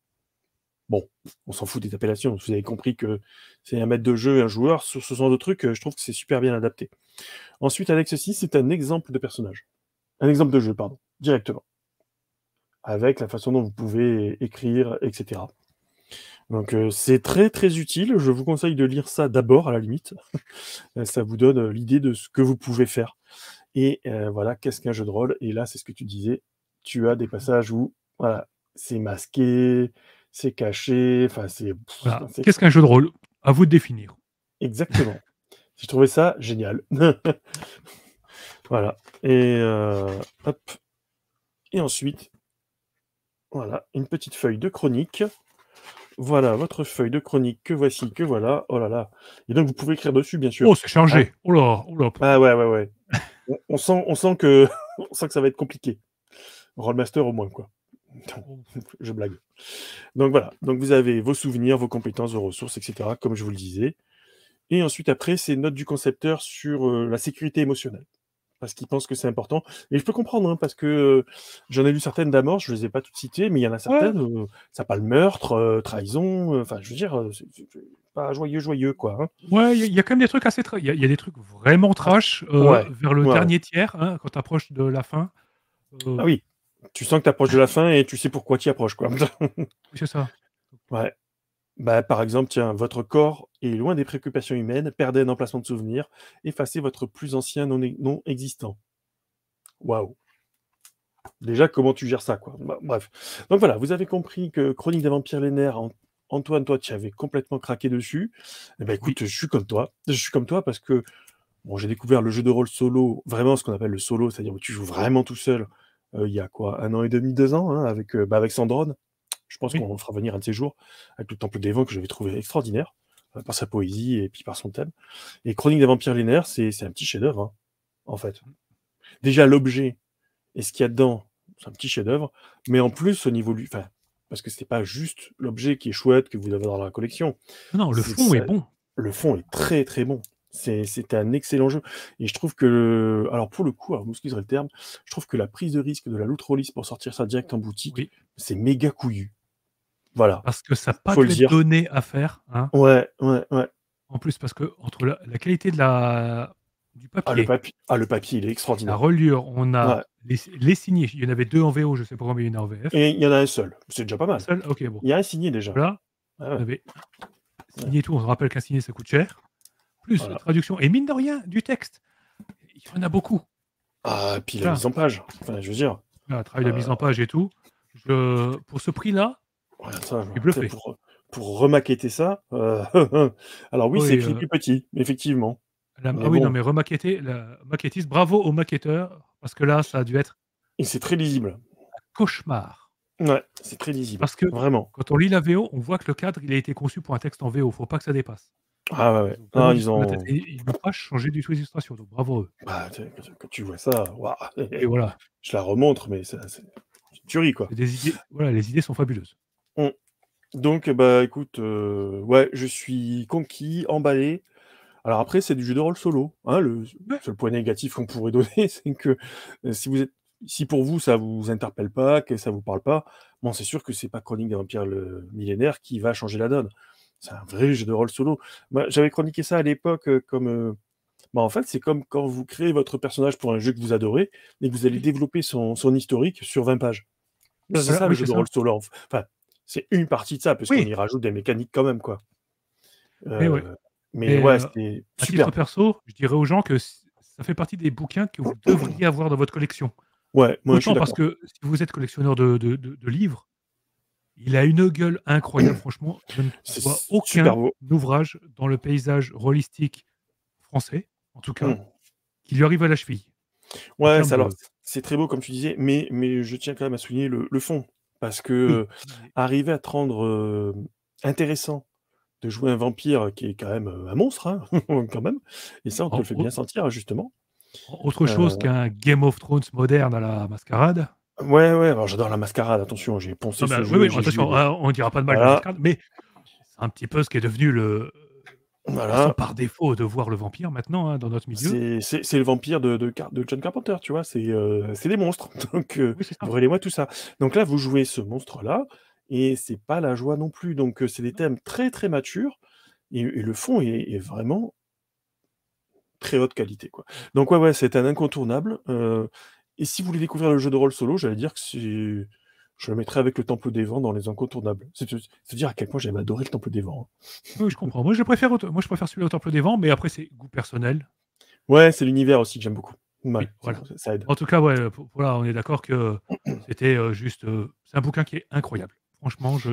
Bon, on s'en fout des appellations. Vous avez compris que c'est 1 mètre de jeu et un joueur. Sur ce genre de truc, je trouve que c'est super bien adapté. Ensuite, annexe 6, c'est un exemple de personnage. Un exemple de jeu, pardon, directement. Avec la façon dont vous pouvez écrire, etc. Donc c'est très très utile. Je vous conseille de lire ça d'abord, à la limite. Ça vous donne l'idée de ce que vous pouvez faire. Et voilà, qu'est-ce qu'un jeu de rôle? Et là, c'est ce que tu disais. Tu as des passages où, voilà, c'est masqué, c'est caché, enfin, Voilà. Qu'est-ce qu'un jeu de rôle? À vous de définir. Exactement. J'ai trouvé ça génial. Voilà. Et hop. Et ensuite, voilà, une petite feuille de chronique. Voilà, votre feuille de chronique que voici, que voilà. Oh là là. Et donc, vous pouvez écrire dessus, bien sûr. Oh, c'est chargé. Oh là, oh là. Ah ouais, ouais, ouais. On sent que, on sent que ça va être compliqué. Rollmaster au moins, quoi. Non, je blague. Donc voilà. Donc vous avez vos souvenirs, vos compétences, vos ressources, etc., comme je vous le disais. Et ensuite, après, c'est note du concepteur sur la sécurité émotionnelle. Parce qu'il pense que c'est important. Et je peux comprendre, hein, parce que j'en ai lu certaines d'amorces, je ne les ai pas toutes citées, mais il y en a Ouais. certaines, ça parle meurtre, trahison, enfin, je veux dire, c'est pas joyeux, quoi. Hein. Ouais, il y a quand même des trucs assez il y a des trucs vraiment Ah, trash, ouais, vers le ouais. dernier tiers, hein, quand tu approches de la fin. Ah oui, tu sens que tu approches de la fin et tu sais pourquoi tu y approches, quoi. Oui, c'est ça. Ouais. Bah, par exemple, tiens, votre corps est loin des préoccupations humaines, perdez un emplacement de souvenir, effacez votre plus ancien non existant. Waouh! Déjà, comment tu gères ça, quoi? Bah, bref. Donc voilà, vous avez compris que Chronique d'un vampire Lénaire, Antoine, toi, tu avais complètement craqué dessus. Eh ben, Oui. écoute, je suis comme toi. Je suis comme toi parce que bon, j'ai découvert le jeu de rôle solo, vraiment ce qu'on appelle le solo, c'est-à-dire où tu joues vraiment tout seul, il y a quoi? 1 an et demi, 2 ans, hein, avec Sandrone. Je pense Oui. qu'on le fera venir un de ces jours, avec le Temple des Vents que j'avais trouvé extraordinaire, par sa poésie et puis par son thème. Et Chronique d'un vampire Lénaire, c'est un petit chef-d'œuvre, hein, en fait. Déjà, l'objet et ce qu'il y a dedans, c'est un petit chef-d'œuvre, mais en plus, au niveau du... Enfin, parce que c'était pas juste l'objet qui est chouette que vous avez dans la collection. Non, non, le C'est fond ça, est bon. le fond est très très bon. C'est un excellent jeu. Et je trouve que, alors pour le coup, alors vous m'excuserez le terme, je trouve que la prise de risque de la loot release pour sortir ça direct en boutique, Oui, c'est méga couillu. Voilà, parce que ça a pas faut le dû être dire. donné à faire, hein. Ouais, ouais, ouais. En plus, parce que entre la qualité de la du papier, Le papier, il est la extraordinaire. reliure, on Ouais. a les signés. Il y en avait 2 en VO, je sais pas combien il y en a en VF. Et il y en a un seul. C'est déjà pas Un mal. seul? OK, bon. Il y a un signé déjà. Voilà, Ah on ouais, avait ouais. signé tout. On se rappelle qu'un signé, ça coûte cher. Plus Voilà. traduction et mine de rien, du texte. Il y en a beaucoup. Ah, et puis la Voilà. mise en page. Enfin, je veux dire, Voilà, travail de mise euh, en page et tout. Pour ce prix-là, voilà, ça, je suis tu sais, bluffé. pour remaqueter ça, alors oui, c'est Oui, écrit plus petit, effectivement. ah Mais oui, non, bon, mais remaqueter, la maquettiste, bravo aux maquetteurs, parce que là, ça a dû être et c'est très lisible. un cauchemar. Ouais, c'est très lisible. Parce que Vraiment. quand on lit la VO, on voit que le cadre, il a été conçu pour un texte en VO. Faut pas que ça dépasse. Ah ouais, ouais. Ils ont Non, vraiment dû se ils prendre la tête ont... et ils n'ont pas changé du tout les illustrations, donc bravo à eux. Bah, quand tu vois ça, waouh, Et voilà, je la remontre, mais c'est une tuerie, quoi. c'est des idées, voilà, les idées sont fabuleuses. Mm. Donc, bah, écoute, ouais, je suis conquis, emballé. Alors après, c'est du jeu de rôle solo. Hein, le Ouais. seul point négatif qu'on pourrait donner, c'est que si pour vous ça vous interpelle pas, que ça vous parle pas, bon, c'est sûr que c'est pas Chronique d'un vampire le millénaire qui va changer la donne. C'est un vrai jeu de rôle solo. Moi, j'avais chroniqué ça à l'époque comme. En fait, c'est comme quand vous créez votre personnage pour un jeu que vous adorez et que vous allez Oui, développer son historique sur 20 pages. C'est voilà, ça le oui, jeu c'est de rôle ça. solo. Enfin, c'est une partie de ça, parce qu'on Oui, y rajoute des mécaniques quand même, quoi. mais ouais. Mais Mais ouais, c'était à titre superbe. perso, je dirais aux gens que ça fait partie des bouquins que vous devriez avoir dans votre collection. Ouais, moi je suis Autant parce d'accord. que si vous êtes collectionneur de livres, il a une gueule incroyable, franchement. Je ne C'est vois super aucun beau. ouvrage dans le paysage rôlistique français, en tout cas, Mmh. qui lui arrive à la cheville. En Ouais, termes c'est alors de. c'est très beau comme tu disais, mais je tiens quand même à souligner le fond. Parce que, Oui, non, mais arriver à te rendre, intéressant de jouer un vampire qui est quand même, un monstre, hein, quand même, et ça, on te en- le fait au- bien sentir, justement. autre chose Heu, qu'un Game of Thrones moderne à la mascarade. ouais, ouais, alors j'adore la mascarade, attention, j'ai poncé Non, mais ce oui, jeu, oui, j'ai joué attention, des on ne dira pas de mal de la voilà, mascarade, mais c'est un petit peu ce qui est devenu la façon voilà, par défaut de voir le vampire maintenant, hein, dans notre milieu. c'est le vampire de John Carpenter, tu vois? C'est des monstres, donc Oui, c'est ça. brûlez-moi tout ça. Donc là, vous jouez ce monstre-là et c'est pas la joie non plus, donc c'est des Non. thèmes très, très matures et le fond est vraiment très haute qualité, quoi. Donc ouais, ouais, c'est un incontournable, et si vous voulez découvrir le jeu de rôle solo, j'allais dire que c'est je le mettrais avec le Temple des Vents dans les incontournables. C'est dire à quel point j'avais adoré le Temple des Vents, hein. Oui, je comprends. Moi, je préfère celui au Temple des Vents, mais après, c'est goût personnel. Ouais, c'est l'univers aussi que j'aime beaucoup. Oui, Ouais, voilà. ça aide. En tout cas, ouais, voilà, on est d'accord que c'était, juste, c'est un bouquin qui est incroyable. Franchement, je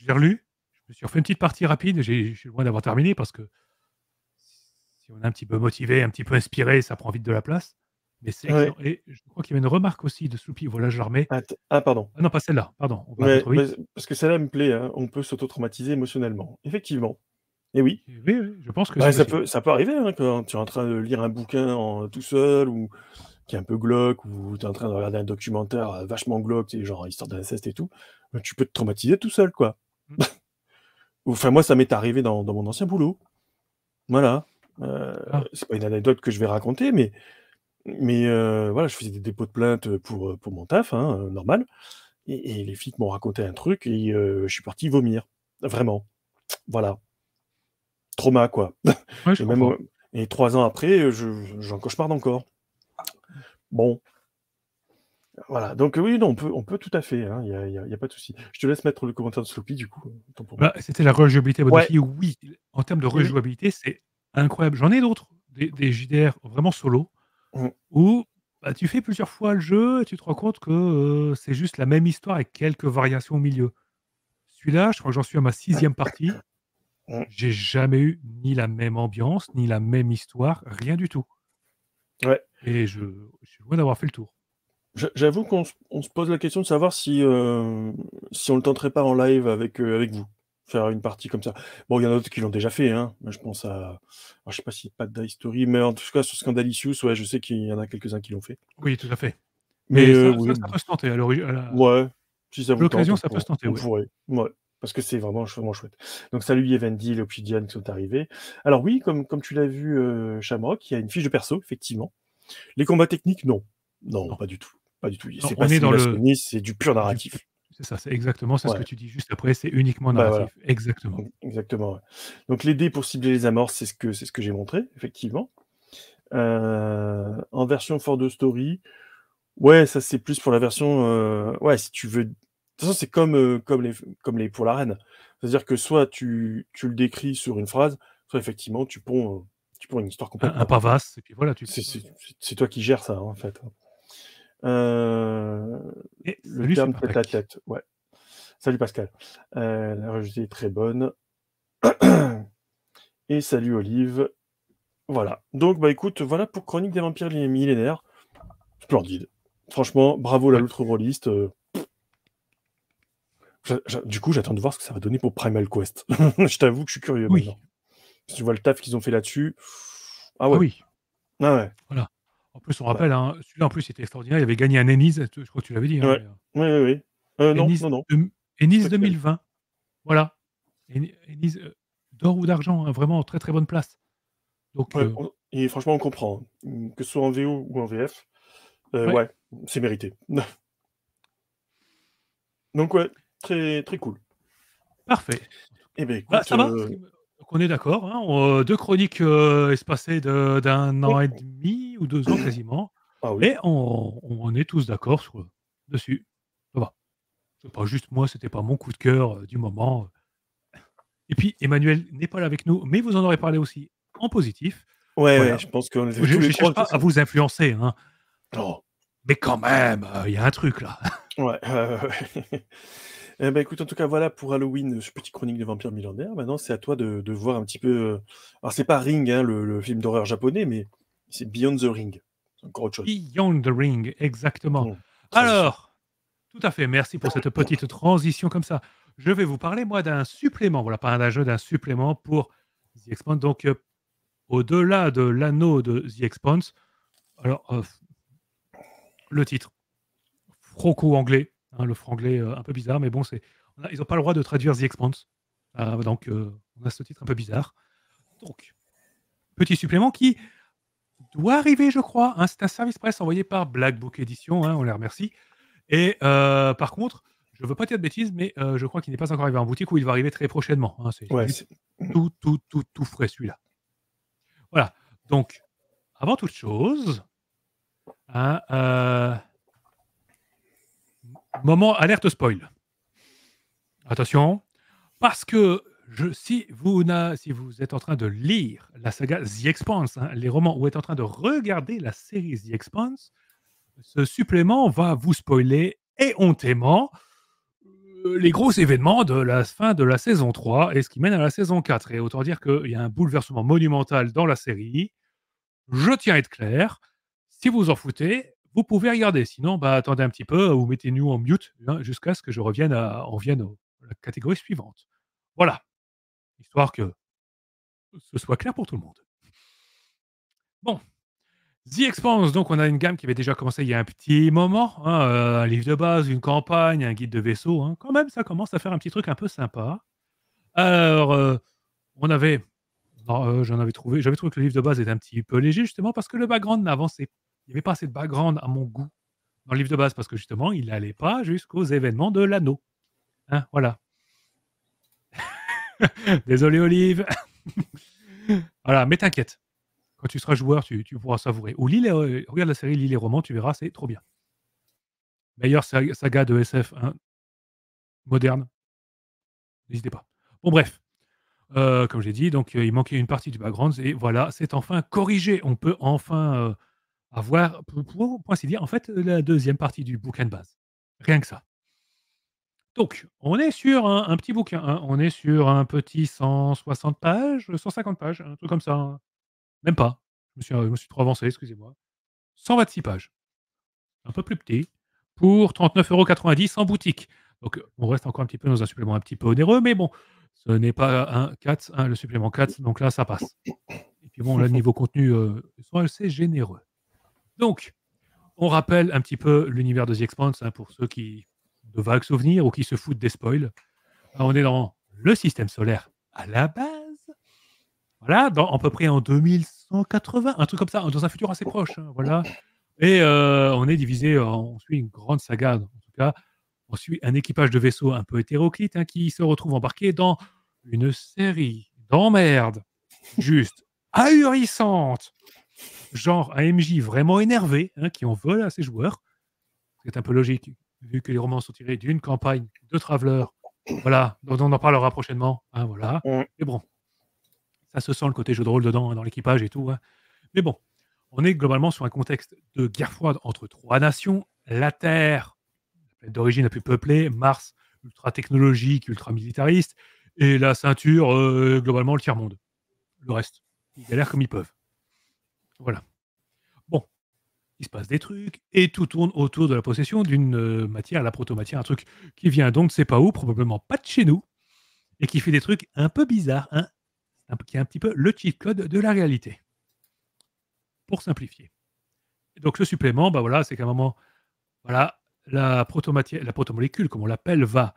l'ai relu, je me suis refait une petite partie rapide, je suis loin d'avoir terminé parce que si on est un petit peu motivé, un petit peu inspiré, ça prend vite de la place, mais c'est excellent Ouais. et je crois qu'il y avait une remarque aussi de Sloopy, voilà, je la remets. Pardon. Ah non, pas celle-là, pardon, on va un peu Ouais, trop vite. parce que celle-là me plaît, hein, on peut s'auto-traumatiser émotionnellement. Effectivement. Et oui. Oui, oui, je pense que Bah, c'est possible. ça peut arriver, hein, quand tu es en train de lire un bouquin tout seul ou qui est un peu glauque ou tu es en train de regarder un documentaire, vachement glauque, tu sais, genre histoire d'inceste et tout, tu peux te traumatiser tout seul, quoi. Mmh. Enfin, moi, ça m'est arrivé dans mon ancien boulot. Voilà. Heu, Ah, c'est pas une anecdote que je vais raconter, mais voilà, je faisais des dépôts de plainte, pour mon taf, hein, normal, et les flics m'ont raconté un truc et je suis parti vomir. Vraiment. Voilà. Trauma, quoi. ouais, je Et même, comprends. et 3 ans après, j'en cauchemarde encore. Bon, voilà, donc oui, non, on peut tout à fait, hein, il y a pas de souci. Je te laisse mettre le commentaire de Sloopy du coup, autant pour moi. Bah, c'était la rejouabilité à mode de Ouais, fille, oui, en termes de et oui. rejouabilité, c'est incroyable. J'en ai d'autres, des JDR vraiment solo, Mmh. où, bah, tu fais plusieurs fois le jeu et tu te rends compte que, c'est juste la même histoire avec quelques variations au milieu. Celui-là, je crois que j'en suis à ma 6e partie. Mmh. J'ai jamais eu ni la même ambiance, ni la même histoire, rien du tout Ouais. et je suis loin d'avoir fait le tour. J'avoue qu'on se pose la question de savoir si on le tenterait pas en live avec vous? Faire une partie comme ça. Bon, il y en a d'autres qui l'ont déjà fait, hein. Moi, je pense à alors je sais pas si pas de Dice Story, mais en tout cas sur Scandalicious, ouais, je sais qu'il y en a quelques-uns qui l'ont fait. Oui, tout à fait. Mais Mais ça oui, ça peut se tenter à ouais, si ça vous tente, l'occasion, ça peut se tenter, on oui. pourrait. Ouais, parce que c'est vraiment chouette. Donc salut Evendy, Obsidian qui sont arrivés. Alors oui, comme tu l'as vu, Shamrock, il y a une fiche de perso, effectivement. Les combats techniques, non. Non, Non, pas du tout. Pas du tout. non, C'est pas on est dans le simulationniste, c'est du pur du narratif. c'est ça, c'est exactement ça ce que Ouais, tu dis juste après, c'est uniquement bah, voilà, narratif. Exactement. exactement, ouais. Donc les dés pour cibler les amorces, c'est ce que j'ai montré, effectivement. En version for the story, ouais, ça c'est plus pour la version, ouais, si tu veux de toute façon, c'est comme les pour l'arène. C'est-à-dire que soit tu le décris sur une phrase, soit effectivement tu ponds une histoire complète, Un quoi. Pavas et puis voilà, tu C'est voilà. c'est c'est toi qui gères ça, hein, en fait, hein. Et Le salut terme Super tête à Tac. tête, ouais. Salut Pascal. La rejetée est très bonne. Et salut Olive. Voilà. Donc, bah, écoute, voilà pour Chronique des vampires millénaires. Splendide. Franchement, bravo la Ouais. loutre rôliste. Du coup, j'attends de voir ce que ça va donner pour Primal Quest. Je t'avoue que je suis curieux Oui. maintenant. Si tu vois le taf qu'ils ont fait là-dessus. Ah Ah ouais. oui, Ah ouais. voilà. En plus, on Ouais. rappelle, hein, celui-là en plus, il était extraordinaire. Il avait gagné un Ennis, je crois que tu l'avais dit, hein, Ouais. mais, Ouais, ouais, ouais. Non, Ennis non, non. C'est Ennis toi qui l'as dit. 2020. Voilà. Ennis, d'or ou d'argent, hein, vraiment très, très bonne place. Donc, Ouais, et franchement, on comprend, hein. Que ce soit en VO ou en VF. ouais, Ouais, c'est mérité. Donc ouais, très, très cool. parfait. Eh ben Bah, écoute, ça va, donc on est d'accord, hein, 2 chroniques, espacées d'1 oui. an et demi ou 2 ans quasiment Ah oui. et on est tous d'accord dessus. Ça va. C'est pas juste moi, c'était pas mon coup de cœur, du moment, et puis Emmanuel n'est pas là avec nous, mais vous en aurez parlé aussi en positif. Ouais, ouais, Voilà. je pense qu'on était tous Je les cherche 3 pas à vous influencer, hein, oh! mais quand même, il y a un truc là. Ouais, ouais. Eh bah, écoute, en tout cas, voilà pour Halloween, ce petit chronique de vampire millénaire. Maintenant, c'est à toi de voir un petit peu, alors c'est pas Ring, hein, le film d'horreur japonais, mais c'est Beyond the Ring. C'est encore autre chose. Beyond the Ring, exactement. Transition. Alors, tout à fait, merci pour cette petite transition comme ça. Je vais vous parler, moi, d'un supplément, voilà, pas d'un jeu, d'un supplément pour The Expanse. Donc, au-delà de l'anneau de The Expanse, alors, le titre, franco-anglais, hein, le franglais un peu bizarre, mais bon, ils n'ont pas le droit de traduire The Expanse. Donc, on a ce titre un peu bizarre. Donc, petit supplément qui doit arriver, je crois, hein, c'est un service presse envoyé par Black Book Edition, hein, on les remercie. Et par contre, je ne veux pas dire de bêtises, mais je crois qu'il n'est pas encore arrivé en boutique ou il va arriver très prochainement, hein. C'est Ouais, du c'est tout frais celui-là. Voilà, donc avant toute chose, hein, moment alerte spoil. Attention, parce que si vous êtes en train de lire la saga The Expanse, hein, les romans, ou êtes en train de regarder la série The Expanse, ce supplément va vous spoiler éhontément les gros événements de la fin de la saison 3 et ce qui mène à la saison 4. Et autant dire qu'il y a un bouleversement monumental dans la série. Je tiens à être clair. Si vous en foutez, vous pouvez regarder. Sinon, bah, attendez un petit peu ou mettez-nous en mute, hein, jusqu'à ce que on vienne à la catégorie suivante. Voilà. Histoire que ce soit clair pour tout le monde. Bon. The Expanse, donc on a une gamme qui avait déjà commencé il y a un petit moment, hein, un livre de base, une campagne, un guide de vaisseau, hein. Quand même, ça commence à faire un petit truc un peu sympa. Alors, on avait non, j'avais trouvé que le livre de base était un petit peu léger justement parce que le background n'avançait il y avait pas assez de background à mon goût dans le livre de base parce que justement il n'allait pas jusqu'aux événements de l'anneau, hein, voilà. Désolé Olive. Voilà, mais t'inquiète, quand tu seras joueur, tu pourras savourer. Ou lis regarde la série, lis les romans, tu verras, c'est trop bien. Meilleure saga de SF, hein, moderne, n'hésitez pas. Bon bref, comme j'ai dit, donc il manquait une partie du background et voilà, c'est enfin corrigé. On peut enfin, avoir, pour ainsi dire, en fait, la deuxième partie du bouquin de base. Rien que ça. Donc, on est sur un petit bouquin, hein, on est sur un petit 160 pages, 150 pages, un truc comme ça, hein. Même pas. Je me suis trop avancé, excusez-moi. 126 pages, un peu plus petit, pour 39,90 € en boutique. Donc, on reste encore un petit peu dans un supplément un petit peu onéreux, mais bon, ce n'est pas un 4, hein, le supplément 4, donc là, ça passe. Et puis bon, là, niveau contenu, ils sont assez généreux. Donc, on rappelle un petit peu l'univers de The Expanse, hein, pour ceux qui ont de vagues souvenirs ou qui se foutent des spoils. On est dans le système solaire à la base. Voilà, à peu près en 2180, un truc comme ça, dans un futur assez proche, hein, voilà. Et on est divisé, on suit une grande saga, en tout cas, on suit un équipage de vaisseaux un peu hétéroclite, hein, qui se retrouve embarqué dans une série d'emmerdes juste ahurissante, genre un MJ vraiment énervé, hein, qui en veut à ses joueurs. C'est un peu logique, vu que les romans sont tirés d'une campagne de Traveller, voilà, dont on en parlera prochainement, hein, voilà. mmh. Mais bon, ça se sent le côté jeu de rôle dedans, hein, dans l'équipage et tout, hein. Mais bon, on est globalement sur un contexte de guerre froide entre 3 nations, la Terre, la planète d'origine la plus peuplée, Mars, ultra technologique, ultra militariste, et la ceinture, globalement le tiers-monde. Le reste, ils galèrent comme ils peuvent. Voilà. Bon, il se passe des trucs et tout tourne autour de la possession d'une, matière, la protomatière, un truc qui vient d'on ne sait pas où, probablement pas de chez nous et qui fait des trucs un peu bizarres, hein, qui est un petit peu le cheat code de la réalité, pour simplifier. Et donc le supplément, bah, voilà, c'est qu'à un moment, voilà, la protomolécule, comme on l'appelle, va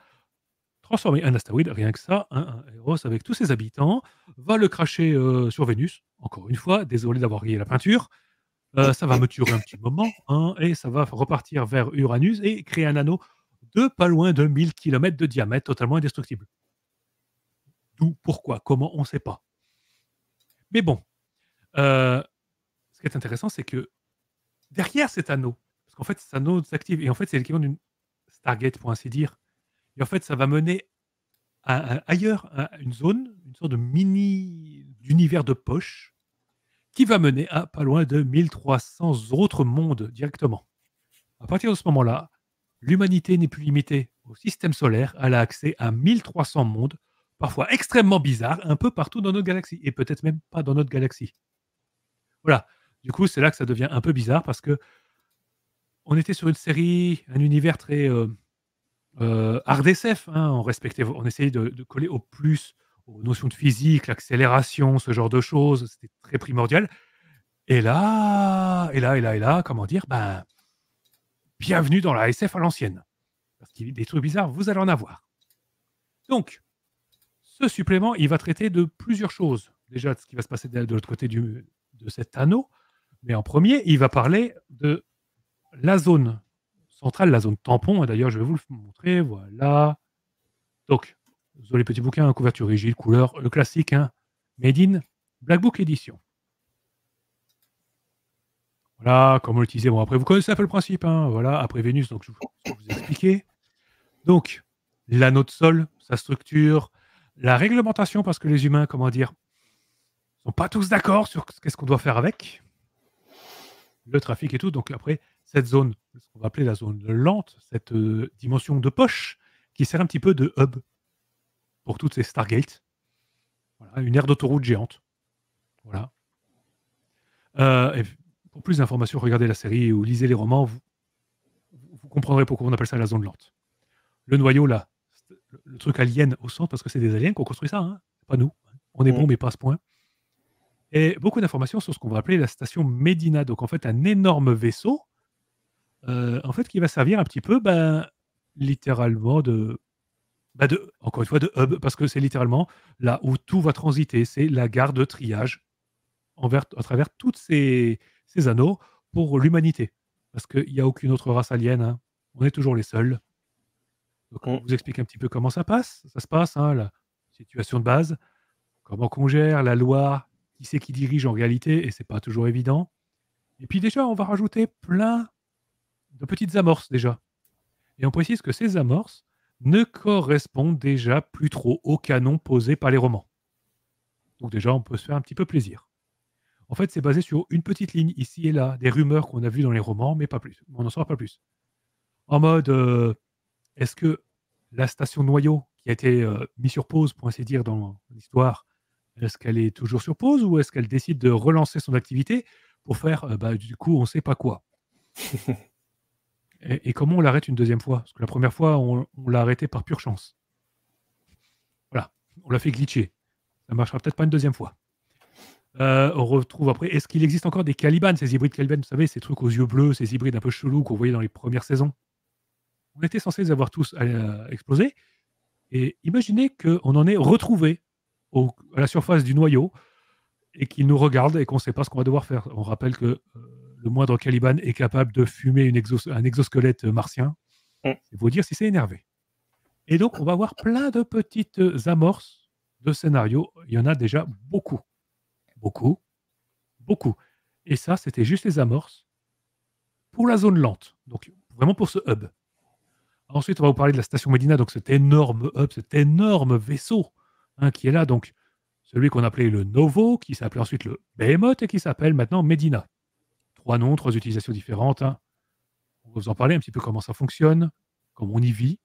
transformer un astéroïde, rien que ça, hein, un Eros avec tous ses habitants, va le cracher, sur Vénus. Encore une fois, désolé d'avoir rayé la peinture. Ça va me tuer un petit moment, hein, et ça va repartir vers Uranus et créer un anneau de pas loin de 1000 kilomètres de diamètre, totalement indestructible. d'où, pourquoi, comment, on ne sait pas. Mais bon, ce qui est intéressant, c'est que derrière cet anneau, parce qu'en fait, cet anneau s'active, et en fait, c'est l'équivalent d'une Stargate, pour ainsi dire. Et en fait, ça va mener ailleurs, à une zone, une sorte de mini d'univers de poche, qui va mener à pas loin de 1300 autres mondes directement. À partir de ce moment-là, l'humanité n'est plus limitée au système solaire, elle a accès à 1300 mondes, parfois extrêmement bizarres, un peu partout dans notre galaxie, et peut-être même pas dans notre galaxie. Voilà. Du coup, c'est là que ça devient un peu bizarre, parce que on était sur une série, un univers très hard SF, hein, on essayait de coller au plus aux notions de physique, l'accélération, ce genre de choses, c'était très primordial. Et là, comment dire, ben, bienvenue dans la SF à l'ancienne. Parce qu'il y a des trucs bizarres, vous allez en avoir. Donc, ce supplément, il va traiter de plusieurs choses. Déjà, de ce qui va se passer de l'autre côté de cet anneau. Mais en premier, il va parler de la zone centrale, la zone tampon. D'ailleurs, je vais vous le montrer. Voilà. Donc, vous avez les petits bouquins, couverture rigide, couleur, le classique, hein, Made in Black Book Edition. Voilà, comment l'utiliser. Bon, après, vous connaissez un peu le principe, hein, voilà, après Vénus, donc je vais vous expliquer. Donc, l'anneau de sol, sa structure, la réglementation, parce que les humains, comment dire, sont pas tous d'accord sur qu'est-ce qu'on doit faire avec, le trafic et tout. Donc après, cette zone, ce qu'on va appeler la zone lente, cette dimension de poche, qui sert un petit peu de hub pour toutes ces Stargates. Voilà, une aire d'autoroute géante. Voilà. Et pour plus d'informations, regardez la série ou lisez les romans, vous comprendrez pourquoi on appelle ça la zone lente. Le noyau, là, le truc alien au centre, parce que c'est des aliens qui ont construit ça, hein, pas nous. On est bon, mais pas à ce point. Et beaucoup d'informations sur ce qu'on va appeler la station Medina. Donc, en fait, un énorme vaisseau, en fait, qui va servir un petit peu, ben, littéralement, encore une fois, de hub, parce que c'est littéralement là où tout va transiter. C'est la gare de triage à travers tous ces anneaux pour l'humanité. Parce qu'il n'y a aucune autre race alien, hein. On est toujours les seuls. Donc, on vous explique un petit peu comment ça se passe, hein, la situation de base, comment qu'on gère, la loi, qui c'est qui dirige en réalité, et c'est pas toujours évident. Et puis déjà, on va rajouter plein de petites amorces déjà. Et on précise que ces amorces ne correspondent déjà plus trop au canon posé par les romans. Donc déjà, on peut se faire un petit peu plaisir. En fait, c'est basé sur une petite ligne ici et là, des rumeurs qu'on a vues dans les romans, mais pas plus. On n'en saura pas plus. En mode, est-ce que la station noyau, qui a été mise sur pause, pour ainsi dire, dans l'histoire, est-ce qu'elle est toujours sur pause ou est-ce qu'elle décide de relancer son activité pour faire, du coup, on ne sait pas quoi. Et comment on l'arrête une deuxième fois? Parce que la première fois, on l'a arrêté par pure chance. Voilà, on l'a fait glitcher. Ça ne marchera peut-être pas une deuxième fois. On retrouve après, est-ce qu'il existe encore des Caliban, ces hybrides Caliban, vous savez, ces trucs aux yeux bleus, ces hybrides un peu chelous qu'on voyait dans les premières saisons? On était censés les avoir tous explosés. Et imaginez qu'on en ait retrouvé à la surface du noyau et qu'ils nous regardent et qu'on ne sait pas ce qu'on va devoir faire. On rappelle que le moindre Caliban est capable de fumer un exosquelette martien. C'est vous dire si c'est énervé. Et donc, on va avoir plein de petites amorces de scénarios. Il y en a déjà beaucoup. Beaucoup. Beaucoup. Et ça, c'était juste les amorces pour la zone lente. Donc, vraiment pour ce hub. Ensuite, on va vous parler de la station Medina, donc cet énorme hub, cet énorme vaisseau, hein, qui est là. Donc, celui qu'on appelait le Novo, qui s'appelait ensuite le Behemoth et qui s'appelle maintenant Medina. 3 noms, 3 utilisations différentes, hein. On va vous en parler un petit peu comment ça fonctionne, comment on y vit.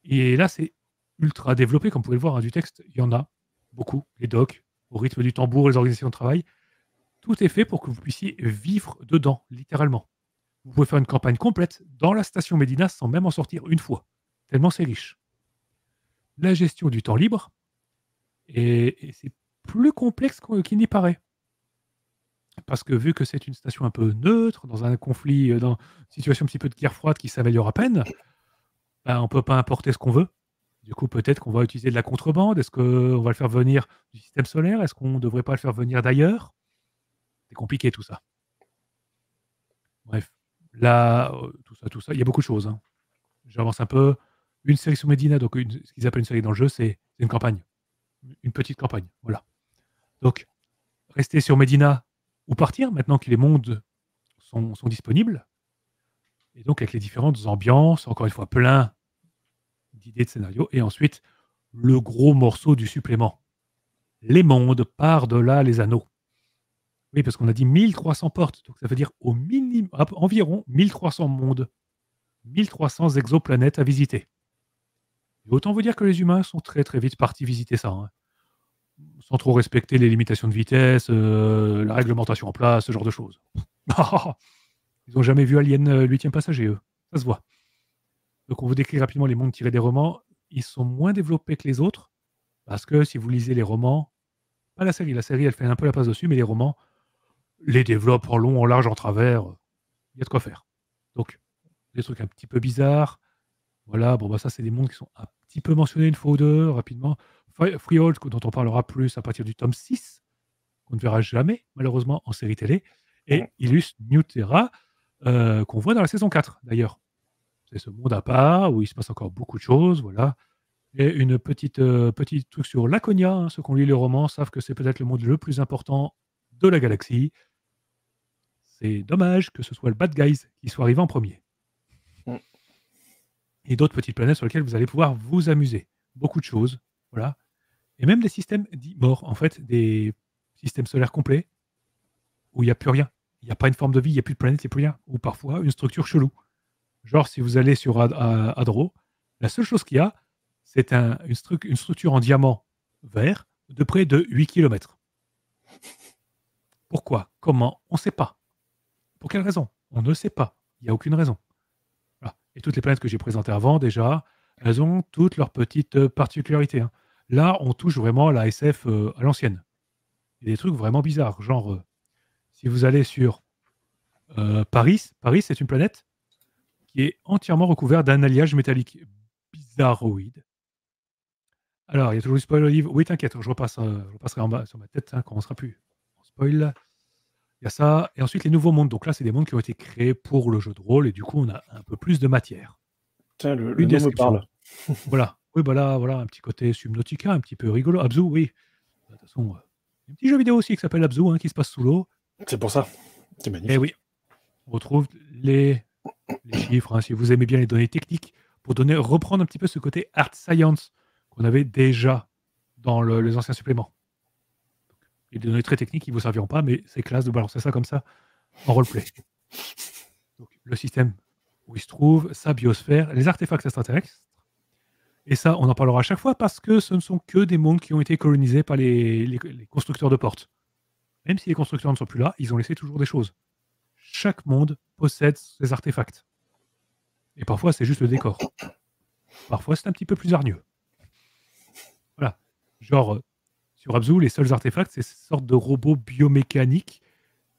Et là, c'est ultra développé, comme vous pouvez le voir, hein, du texte, il y en a beaucoup, les docs, au rythme du tambour, les organisations de travail. Tout est fait pour que vous puissiez vivre dedans, littéralement. Vous pouvez faire une campagne complète dans la station Medina sans même en sortir une fois, tellement c'est riche. La gestion du temps libre, et c'est plus complexe qu'il n'y paraît. Parce que vu que c'est une station un peu neutre, dans un conflit, dans une situation un petit peu de guerre froide qui s'améliore à peine, on ne peut pas importer ce qu'on veut. Du coup, peut-être qu'on va utiliser de la contrebande. Est-ce qu'on va le faire venir du système solaire? Est-ce qu'on ne devrait pas le faire venir d'ailleurs? C'est compliqué tout ça. Bref, là, tout ça, il y a beaucoup de choses, hein. J'avance un peu. Une série sur Medina, donc ce qu'ils appellent une série dans le jeu, c'est une campagne. une petite campagne. Voilà. Donc, rester sur Medina ou partir maintenant que les mondes sont disponibles. Et donc, avec les différentes ambiances, encore une fois, plein d'idées de scénario. Et ensuite, le gros morceau du supplément. Les mondes par-delà les anneaux. Oui, parce qu'on a dit 1300 portes. Donc, ça veut dire au minimum, environ 1300 mondes. 1300 exoplanètes à visiter. Et autant vous dire que les humains sont très très vite partis visiter ça. Hein. Sans trop respecter les limitations de vitesse, la réglementation en place, ce genre de choses. Ils n'ont jamais vu Alien 8e passager, eux. Ça se voit. Donc on vous décrit rapidement les mondes tirés des romans. Ils sont moins développés que les autres, parce que si vous lisez les romans, pas la série elle fait un peu la passe dessus, mais les romans les développent en long, en large, en travers. Il y a de quoi faire. Donc, des trucs un petit peu bizarres. Voilà, bon, bah ça, c'est des mondes qui sont un petit peu mentionnés une fois ou deux, rapidement. Freehold, dont on parlera plus à partir du tome 6, qu'on ne verra jamais, malheureusement, en série télé. Et Illus New Terra, qu'on voit dans la saison 4, d'ailleurs. C'est ce monde à part, où il se passe encore beaucoup de choses, voilà. Et une petite truc sur Laconia, hein, ceux qui ont lu les romans savent que c'est peut-être le monde le plus important de la galaxie. C'est dommage que ce soit le Bad Guys qui soit arrivé en premier. Et d'autres petites planètes sur lesquelles vous allez pouvoir vous amuser. Beaucoup de choses, voilà. Et même des systèmes dits morts, en fait, des systèmes solaires complets, où il n'y a plus rien. Il n'y a pas une forme de vie, il n'y a plus de planète, il n'y a plus rien. Ou parfois une structure chelou. Genre, si vous allez sur Hadro, la seule chose qu'il y a, c'est une structure en diamant vert de près de 8 km. Pourquoi? Comment? On ne sait pas. Pour quelle raison? On ne sait pas. Il n'y a aucune raison. Voilà. Et toutes les planètes que j'ai présentées avant, déjà, elles ont toutes leurs petites particularités. Hein. Là, on touche vraiment à la SF à l'ancienne. Il y a des trucs vraiment bizarres. Genre, si vous allez sur Paris, c'est une planète qui est entièrement recouverte d'un alliage métallique bizarroïde. Alors, il y a toujours du spoil au livre. Oui, t'inquiète, je repasserai en bas sur ma tête hein, quand on ne sera plus en spoil. Il y a ça. Et ensuite, les nouveaux mondes. Donc là, c'est des mondes qui ont été créés pour le jeu de rôle. Et du coup, on a un peu plus de matière. Tiens, le nom me parle. Voilà. Oui, bah là, voilà, un petit côté Subnautica, un petit peu rigolo. Abzu, oui. De toute façon, il y a un petit jeu vidéo aussi qui s'appelle Abzu, hein, qui se passe sous l'eau. C'est pour ça. C'est magnifique. Et oui. On retrouve les chiffres, hein, si vous aimez bien les données techniques, pour reprendre un petit peu ce côté art science qu'on avait déjà dans les anciens suppléments. Il y a des données très techniques qui ne vous serviront pas, mais c'est classe de balancer ça comme ça en roleplay. Donc, le système où il se trouve, sa biosphère, les artefacts extraterrestres. Et ça, on en parlera à chaque fois parce que ce ne sont que des mondes qui ont été colonisés par les constructeurs de portes. Même si les constructeurs ne sont plus là, ils ont laissé toujours des choses. Chaque monde possède ses artefacts. Et parfois, c'est juste le décor. Parfois, c'est un petit peu plus hargneux. Voilà. Genre, sur Abzu, les seuls artefacts, c'est ces sortes de robots biomécaniques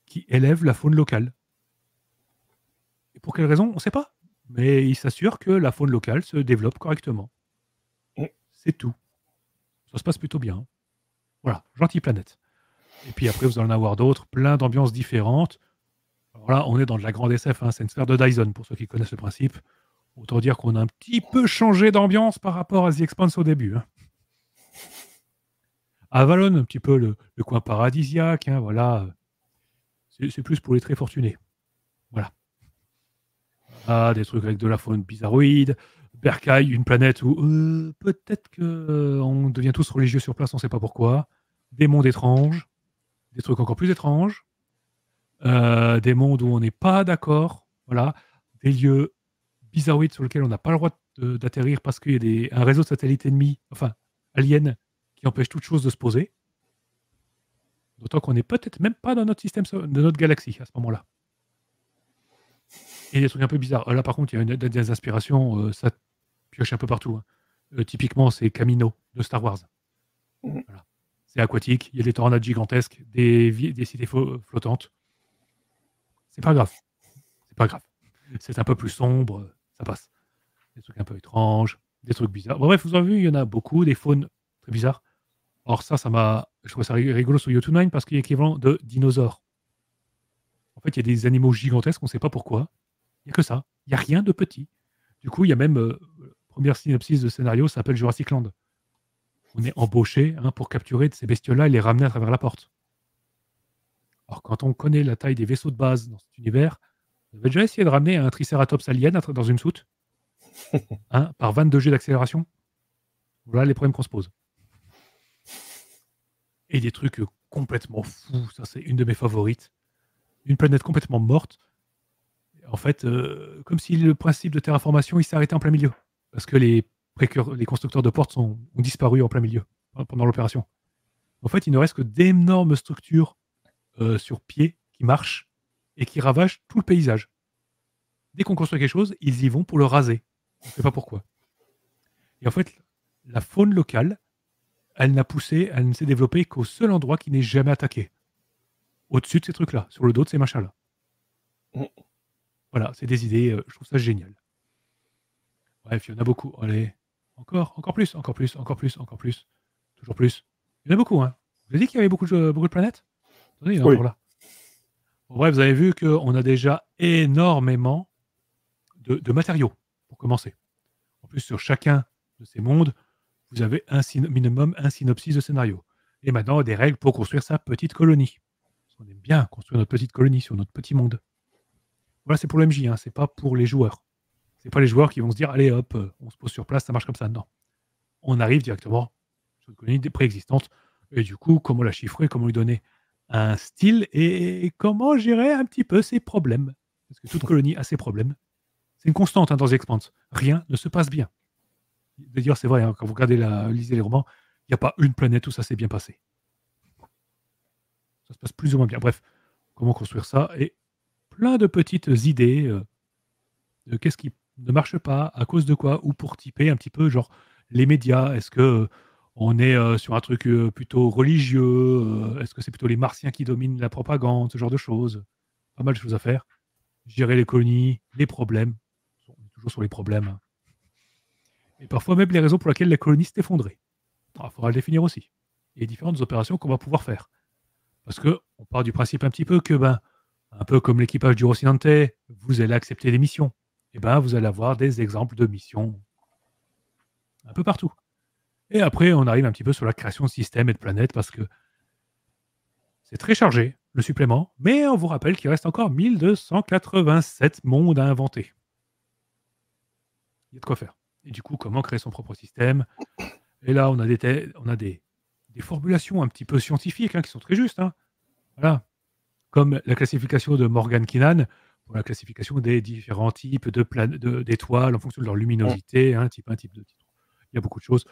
qui élèvent la faune locale. Et pour quelle raison, on ne sait pas. Mais ils s'assurent que la faune locale se développe correctement. C'est tout. Ça se passe plutôt bien. Voilà, gentille planète. Et puis après, vous allez en avoir d'autres, plein d'ambiances différentes. Alors là, on est dans de la grande SF, hein, c'est une sphère de Dyson, pour ceux qui connaissent le principe. Autant dire qu'on a un petit peu changé d'ambiance par rapport à The Expanse au début. Hein. Avalon, un petit peu le coin paradisiaque, hein, voilà. C'est plus pour les très fortunés. Voilà. Ah, des trucs avec de la faune bizarroïde. Bercail, une planète où peut-être qu'on devient tous religieux sur place, on ne sait pas pourquoi. Des mondes étranges. Des trucs encore plus étranges. Des mondes où on n'est pas d'accord. Voilà. Des lieux bizarroïdes sur lesquels on n'a pas le droit d'atterrir parce qu'il y a un réseau de satellites ennemis, enfin, aliens, qui empêche toute chose de se poser. D'autant qu'on n'est peut-être même pas dans notre système, de notre galaxie à ce moment-là. Et des trucs un peu bizarres. Là, par contre, il y a des inspirations, ça pioche un peu partout. Hein. Typiquement, c'est Camino de Star Wars. Voilà. C'est aquatique, il y a des tornades gigantesques, des cités flottantes. C'est pas grave. C'est pas grave. C'est un peu plus sombre, ça passe. Des trucs un peu étranges, des trucs bizarres. Bon, bref, vous avez vu, il y en a beaucoup, des faunes très bizarres. Or ça je trouve ça rigolo sur Yotunine parce qu'il y a l'équivalent de dinosaures. En fait, il y a des animaux gigantesques, on ne sait pas pourquoi. Il n'y a que ça. Il n'y a rien de petit. Du coup, il y a même première synopsis de scénario, ça s'appelle Jurassic Land. on est embauché pour capturer ces bestioles-là et les ramener à travers la porte. Alors, quand on connaît la taille des vaisseaux de base dans cet univers, vous avez déjà essayé de ramener un Triceratops alien dans une soute par 22 G d'accélération? Voilà les problèmes qu'on se pose. Et des trucs complètement fous, ça c'est une de mes favorites. Une planète complètement morte. En fait, comme si le principe de terraformation il s'est arrêté en plein milieu. Parce que les constructeurs de portes ont disparu en plein milieu pendant l'opération. En fait, il ne reste que d'énormes structures sur pied qui marchent et qui ravagent tout le paysage. Dès qu'on construit quelque chose, ils y vont pour le raser. On ne sait pas pourquoi. Et en fait, la faune locale, elle ne s'est développée qu'au seul endroit qui n'est jamais attaqué. Au-dessus de ces trucs-là, sur le dos de ces machins-là. Voilà, c'est des idées, je trouve ça génial. Bref, il y en a beaucoup. Allez, encore plus, encore plus, encore plus, encore plus. Toujours plus. Il y en a beaucoup, hein. Je vous ai dit qu'il y avait beaucoup de planètes? Attendez, il y en a encore là. Bon, bref, vous avez vu qu'on a déjà énormément de matériaux, pour commencer. En plus, sur chacun de ces mondes, vous avez minimum un synopsis de scénario. Et maintenant, des règles pour construire sa petite colonie. Parce qu'on aime bien construire notre petite colonie sur notre petit monde. Voilà, c'est pour l'MJ, hein, c'est pas pour les joueurs. C'est pas les joueurs qui vont se dire, allez hop, on se pose sur place, ça marche comme ça. Non. On arrive directement sur une colonie préexistante. Et du coup, comment la chiffrer, comment lui donner un style et comment gérer un petit peu ses problèmes. Parce que toute colonie a ses problèmes. C'est une constante dans The Expanse. Rien ne se passe bien. D'ailleurs, c'est vrai, quand vous lisez les romans, il n'y a pas une planète où ça s'est bien passé. Ça se passe plus ou moins bien. Bref, comment construire ça et plein de petites idées de qu'est-ce qui ne marche pas, à cause de quoi, ou pour typer un petit peu, genre, les médias. Est-ce que on est sur un truc plutôt religieux? Est-ce que c'est plutôt les martiens qui dominent la propagande? Ce genre de choses. Pas mal de choses à faire. Gérer les colonies, les problèmes. On est toujours sur les problèmes. Et parfois même les raisons pour lesquelles la colonie s'est effondrée. Il faudra le définir aussi. Et les différentes opérations qu'on va pouvoir faire. Parce qu'on part du principe un petit peu que, un peu comme l'équipage du Rocinante, vous allez accepter des missions. Et vous allez avoir des exemples de missions un peu partout. Et après, on arrive un petit peu sur la création de systèmes et de planètes parce que c'est très chargé, le supplément, mais on vous rappelle qu'il reste encore 1287 mondes à inventer. Il y a de quoi faire. Et du coup, comment créer son propre système? Et là, on a des formulations un petit peu scientifiques qui sont très justes. Voilà. Comme la classification de Morgan Keenan pour la classification des différents types d'étoiles en fonction de leur luminosité, type 1, type 2, type 3. Il y a beaucoup de choses.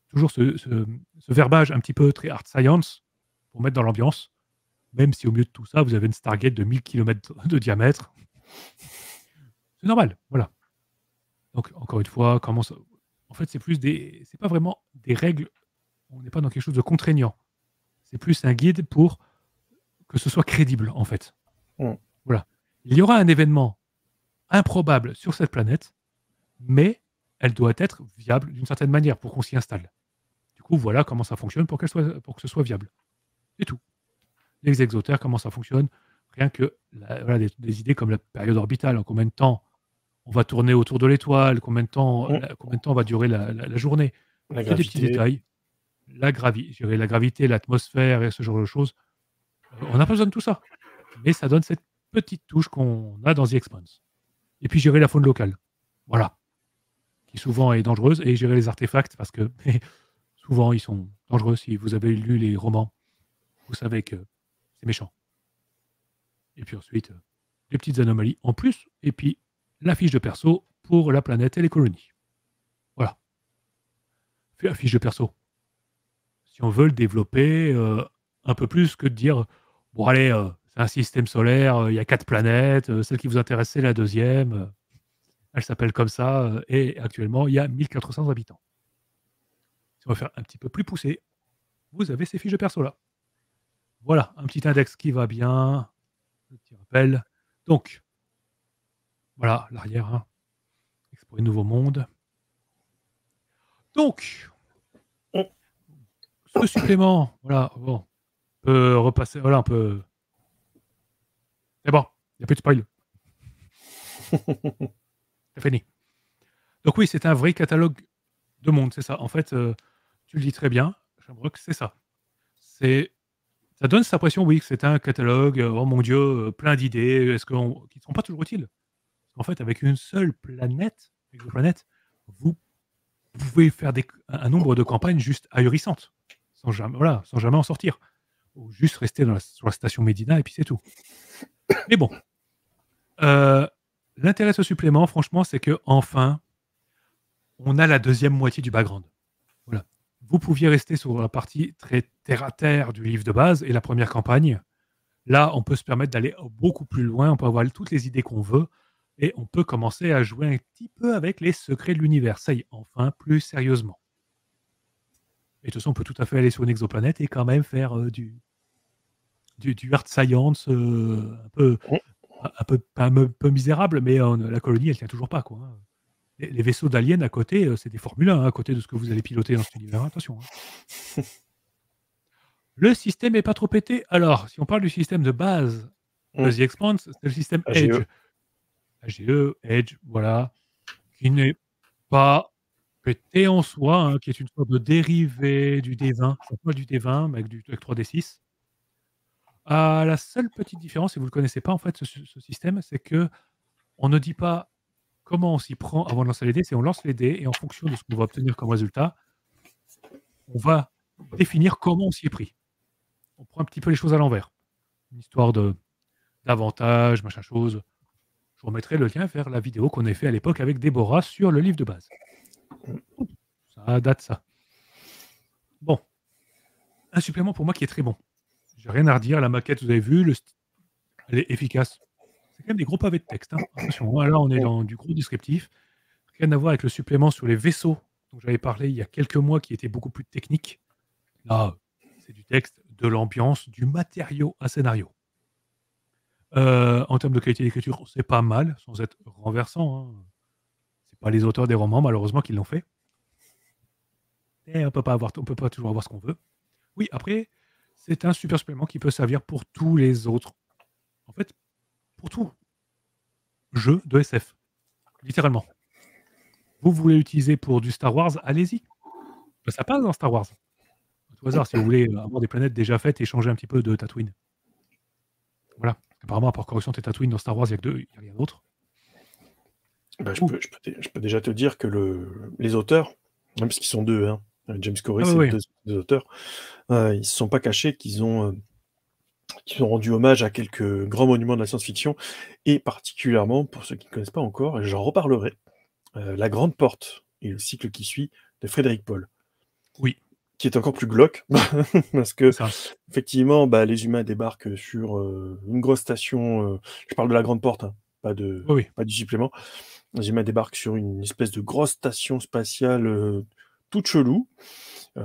Toujours ce verbage un petit peu très hard science pour mettre dans l'ambiance, même si au milieu de tout ça, vous avez une Stargate de 1000 km de diamètre. C'est normal, voilà. Donc, encore une fois, en fait, c'est pas vraiment des règles, on n'est pas dans quelque chose de contraignant. C'est plus un guide pour que ce soit crédible, en fait. Voilà. Il y aura un événement improbable sur cette planète, mais elle doit être viable d'une certaine manière pour qu'on s'y installe. Du coup, voilà comment ça fonctionne pour que ce soit viable. C'est tout. Les exotères, comment ça fonctionne? Rien que des idées comme la période orbitale, en combien de temps on va tourner autour de l'étoile, combien de temps va durer la journée. La C'est des petits détails. Gérer la gravité, l'atmosphère et ce genre de choses. On n'a pas besoin de tout ça. Mais ça donne cette petite touche qu'on a dans The Expanse. Et puis gérer la faune locale. Voilà. Qui souvent est dangereuse. Et gérer les artefacts parce que souvent ils sont dangereux. Si vous avez lu les romans, vous savez que c'est méchant. Et puis ensuite, des petites anomalies en plus. Et puis la fiche de perso pour la planète et les colonies. Voilà. Puis la fiche de perso. Si on veut le développer un peu plus que de dire bon allez, c'est un système solaire, il y a 4 planètes, celle qui vous intéresse c'est la deuxième, elle s'appelle comme ça, et actuellement il y a 1400 habitants. Si on va faire un petit peu plus poussé, vous avez ces fiches de perso là. Voilà, un petit index qui va bien, un petit rappel. Donc, voilà, l'arrière, explorer de nouveaux mondes. Donc, ce supplément, voilà, bon, on peut repasser, voilà, un peu. C'est bon, il n'y a plus de spoil. C'est fini. Donc oui, c'est un vrai catalogue de mondes, c'est ça. En fait, Tu le dis très bien, Shamrock, c'est ça. Ça donne cette impression, oui, que c'est un catalogue, oh mon Dieu, plein d'idées, qui ne sont pas toujours utiles. En fait, avec une seule exoplanète, vous pouvez faire un nombre de campagnes juste ahurissantes, sans jamais en sortir. Ou juste rester sur la station Medina et puis c'est tout. Mais bon, l'intérêt de ce supplément, franchement, c'est que enfin, on a la deuxième moitié du background. Voilà. Vous pouviez rester sur la partie très terre-à-terre du livre de base et la première campagne. Là, on peut se permettre d'aller beaucoup plus loin, on peut avoir toutes les idées qu'on veut, et on peut commencer à jouer un petit peu avec les secrets de l'univers. Ça y est, enfin, plus sérieusement. Et de toute façon, on peut tout à fait aller sur une exoplanète et quand même faire du hard science un peu misérable, mais la colonie, elle tient toujours pas, quoi. Hein. Les vaisseaux d'aliens à côté, c'est des Formule 1 à côté de ce que vous allez piloter dans cet univers. Attention. Hein. Le système n'est pas trop pété. Alors, si on parle du système de base de The Expanse, c'est le système Edge. AGE, Edge, voilà, qui n'est pas pété en soi, hein, qui est une sorte de dérivé du D20. C'est pas du D20, mais avec 3D6. La seule petite différence, si vous ne le connaissez pas, en fait, ce système, c'est que on ne dit pas comment on s'y prend avant de lancer les dés, c'est on lance les dés et en fonction de ce qu'on va obtenir comme résultat, on va définir comment on s'y est pris. On prend un petit peu les choses à l'envers. Une histoire d'avantage, machin chose. Je vous remettrai le lien vers la vidéo qu'on a fait à l'époque avec Déborah sur le livre de base. Ça date ça. Bon. Un supplément pour moi qui est très bon. J'ai rien à redire. La maquette, vous avez vu, elle est efficace. C'est quand même des gros pavés de texte. Hein. Attention, là, on est dans du gros descriptif. Rien à voir avec le supplément sur les vaisseaux dont j'avais parlé il y a quelques mois qui était beaucoup plus technique. Là, c'est du texte, de l'ambiance, du matériau à scénario. En termes de qualité d'écriture, c'est pas mal, sans être renversant. Hein. C'est pas les auteurs des romans, malheureusement, qui l'ont fait. Et on peut pas toujours avoir ce qu'on veut. Oui, après, c'est un super supplément qui peut servir pour tous les autres. En fait, pour tout jeu de SF. Littéralement. Vous voulez l'utiliser pour du Star Wars, allez-y. Ça passe dans Star Wars. À tout hasard, si vous voulez avoir des planètes déjà faites et changer un petit peu de Tatooine. Voilà. Apparemment, à part correction, tes Tatooine dans Star Wars, il n'y a rien d'autre. Bah, je peux déjà te dire que les auteurs, même parce qu'ils sont deux, hein, James Corey, c'est deux auteurs, ils ne se sont pas cachés qu'ils ont rendu hommage à quelques grands monuments de la science-fiction, et particulièrement, pour ceux qui ne connaissent pas encore, et j'en reparlerai, La Grande Porte et le cycle qui suit de Frédéric Paul. Oui. Qui est encore plus glauque, parce que, effectivement, les humains débarquent sur une grosse station, je parle de La Grande Porte, hein, pas du supplément. Les humains débarquent sur une espèce de grosse station spatiale toute chelou,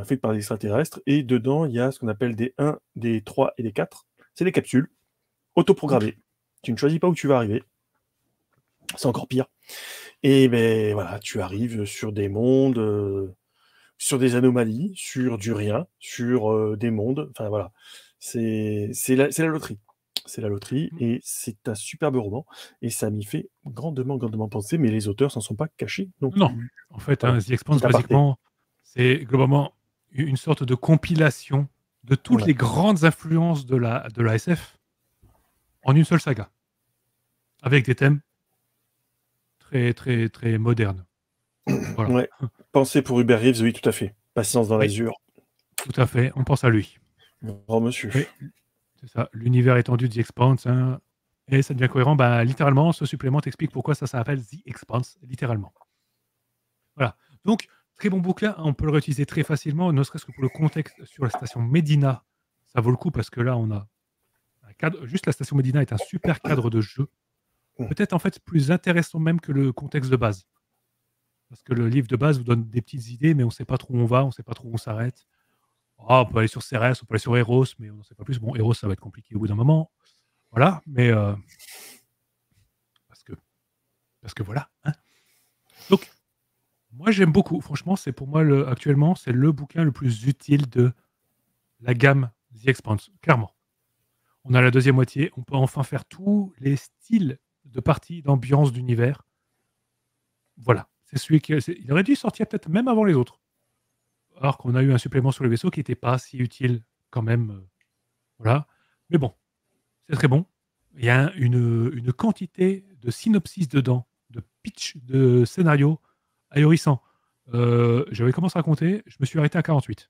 faite par des extraterrestres, et dedans, il y a ce qu'on appelle des 1, des 3 et des 4. C'est des capsules autoprogrammées. Tu ne choisis pas où tu vas arriver. C'est encore pire. Et voilà, tu arrives sur des mondes, sur des anomalies, sur du rien, sur des mondes. Enfin voilà, c'est la loterie. C'est la loterie, et c'est un superbe roman, et ça m'y fait grandement penser, mais les auteurs s'en sont pas cachés non plus. Non, en fait, voilà. The Expanse, basiquement, c'est globalement une sorte de compilation de toutes les grandes influences de la SF en une seule saga, avec des thèmes très, très, très modernes. Voilà. Ouais. Pensez pour Hubert Reeves, oui, tout à fait. Patience dans l'azur. Tout à fait, on pense à lui. Grand monsieur. Oui, c'est ça, l'univers étendu de The Expanse, hein, et ça devient cohérent. Littéralement, ce supplément t'explique pourquoi ça s'appelle The Expanse, littéralement. Voilà. Donc, très bon bouquin, on peut le réutiliser très facilement, ne serait-ce que pour le contexte sur la station Medina. Ça vaut le coup parce que là, on a un cadre. Juste la station Medina est un super cadre de jeu. Peut-être en fait plus intéressant même que le contexte de base. Parce que le livre de base vous donne des petites idées, mais on ne sait pas trop où on va, on ne sait pas trop où on s'arrête. On peut aller sur Cérès, on peut aller sur Eros, mais on n'en sait pas plus. Bon, Eros, ça va être compliqué au bout d'un moment. Voilà, mais parce que voilà. Hein. Donc, moi, j'aime beaucoup. Franchement, c'est pour moi, actuellement, c'est le bouquin le plus utile de la gamme The Expanse, clairement. On a la deuxième moitié, on peut enfin faire tous les styles de partie, d'ambiance, d'univers. Voilà. C'est celui qui... Il aurait dû sortir peut-être même avant les autres. alors qu'on a eu un supplément sur le vaisseau qui n'était pas si utile quand même. Voilà. Mais bon, c'est très bon. Il y a une quantité de synopsis dedans, de pitch, de scénario ahurissant. J'avais commencé à compter, je me suis arrêté à 48.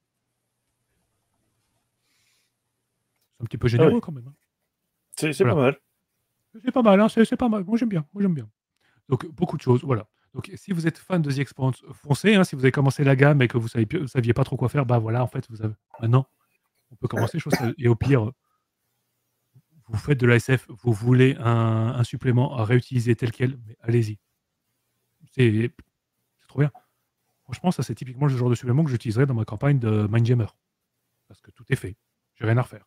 C'est un petit peu Ah généreux oui, quand même, hein. c'est pas Voilà. mal. C'est pas mal, hein, c'est pas mal. Moi j'aime bien. Donc beaucoup de choses, voilà. Donc si vous êtes fan de The Expanse, foncez, hein. Si vous avez commencé la gamme et que vous saviez pas trop quoi faire, bah voilà, en fait, maintenant, on peut commencer. Et au pire, vous faites de la SF, vous voulez un supplément à réutiliser tel quel, mais allez-y. C'est trop bien. Franchement, ça c'est typiquement le genre de supplément que j'utiliserais dans ma campagne de Mindjammer. Parce que tout est fait. J'ai rien à refaire.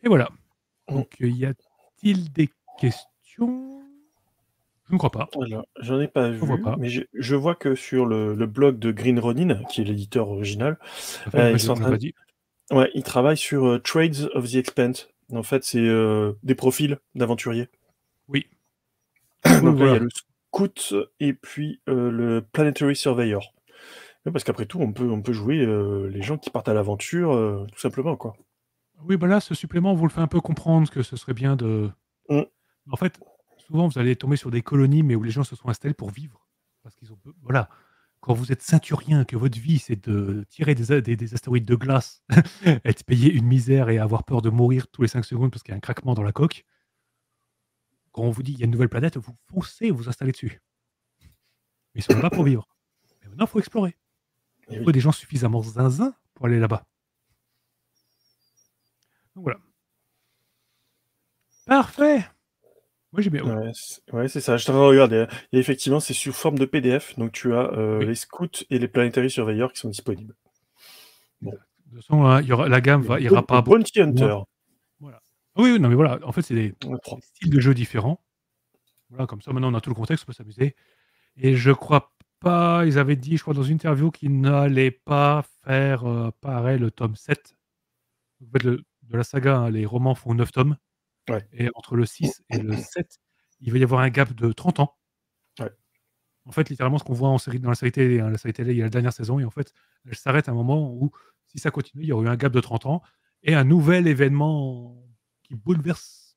Et voilà. Donc, y a-t-il des questions? Je ne crois pas. Alors, j'en ai pas Je ne vois vu, pas. mais je vois que sur le blog de Green Ronin, qui est l'éditeur original, Tout à fait, ils sont en on l'a train pas de... dit. Ouais, ils travaillent sur Trades of the Expanse. En fait, c'est des profils d'aventuriers. Oui. Oui, Donc là, il y a voilà. le Scout et puis le Planetary Surveyor. Ouais, parce qu'après tout, on peut jouer les gens qui partent à l'aventure, tout simplement, quoi. Oui, bah là, ce supplément vous le fait un peu comprendre que ce serait bien de. Mm. En fait, souvent, vous allez tomber sur des colonies, mais où les gens se sont installés pour vivre. Parce qu'ils ont. Voilà. Quand vous êtes ceinturien, que votre vie, c'est de tirer des astéroïdes de glace, être payé une misère et avoir peur de mourir tous les 5 secondes parce qu'il y a un craquement dans la coque, quand on vous dit qu'il y a une nouvelle planète, vous foncez, vous installez dessus. Mais ils sont là-bas pour vivre. Mais maintenant, il faut explorer. Il Et faut oui. des gens suffisamment zinzin pour aller là-bas. Donc voilà. Parfait. Moi, j'ai bien. Ouais, c'est ça. Je t'en regarde. Et effectivement, c'est sous forme de PDF. Donc, tu as Oui. les scouts et les Planetary Surveyors qui sont disponibles. Bon. Exact. De toute façon, hein, la gamme ira Et pas beaucoup Bounty plus loin. Hunter. Voilà. Oui, oui, non, mais voilà. En fait, c'est On a 3. des styles de jeux différents. Voilà, comme ça, maintenant, on a tout le contexte, on peut s'amuser. Et je crois pas, ils avaient dit, je crois, dans une interview qu'ils n'allaient pas faire pareil le tome 7. En fait, de la saga, hein, les romans font 9 tomes. Ouais. Et entre le 6 et le 7, il va y avoir un gap de 30 ans. Ouais. En fait, littéralement, ce qu'on voit dans la série télé, hein, il y a la dernière saison, et en fait, elle s'arrête à un moment où, si ça continue, il y aurait eu un gap de 30 ans et un nouvel événement qui bouleverse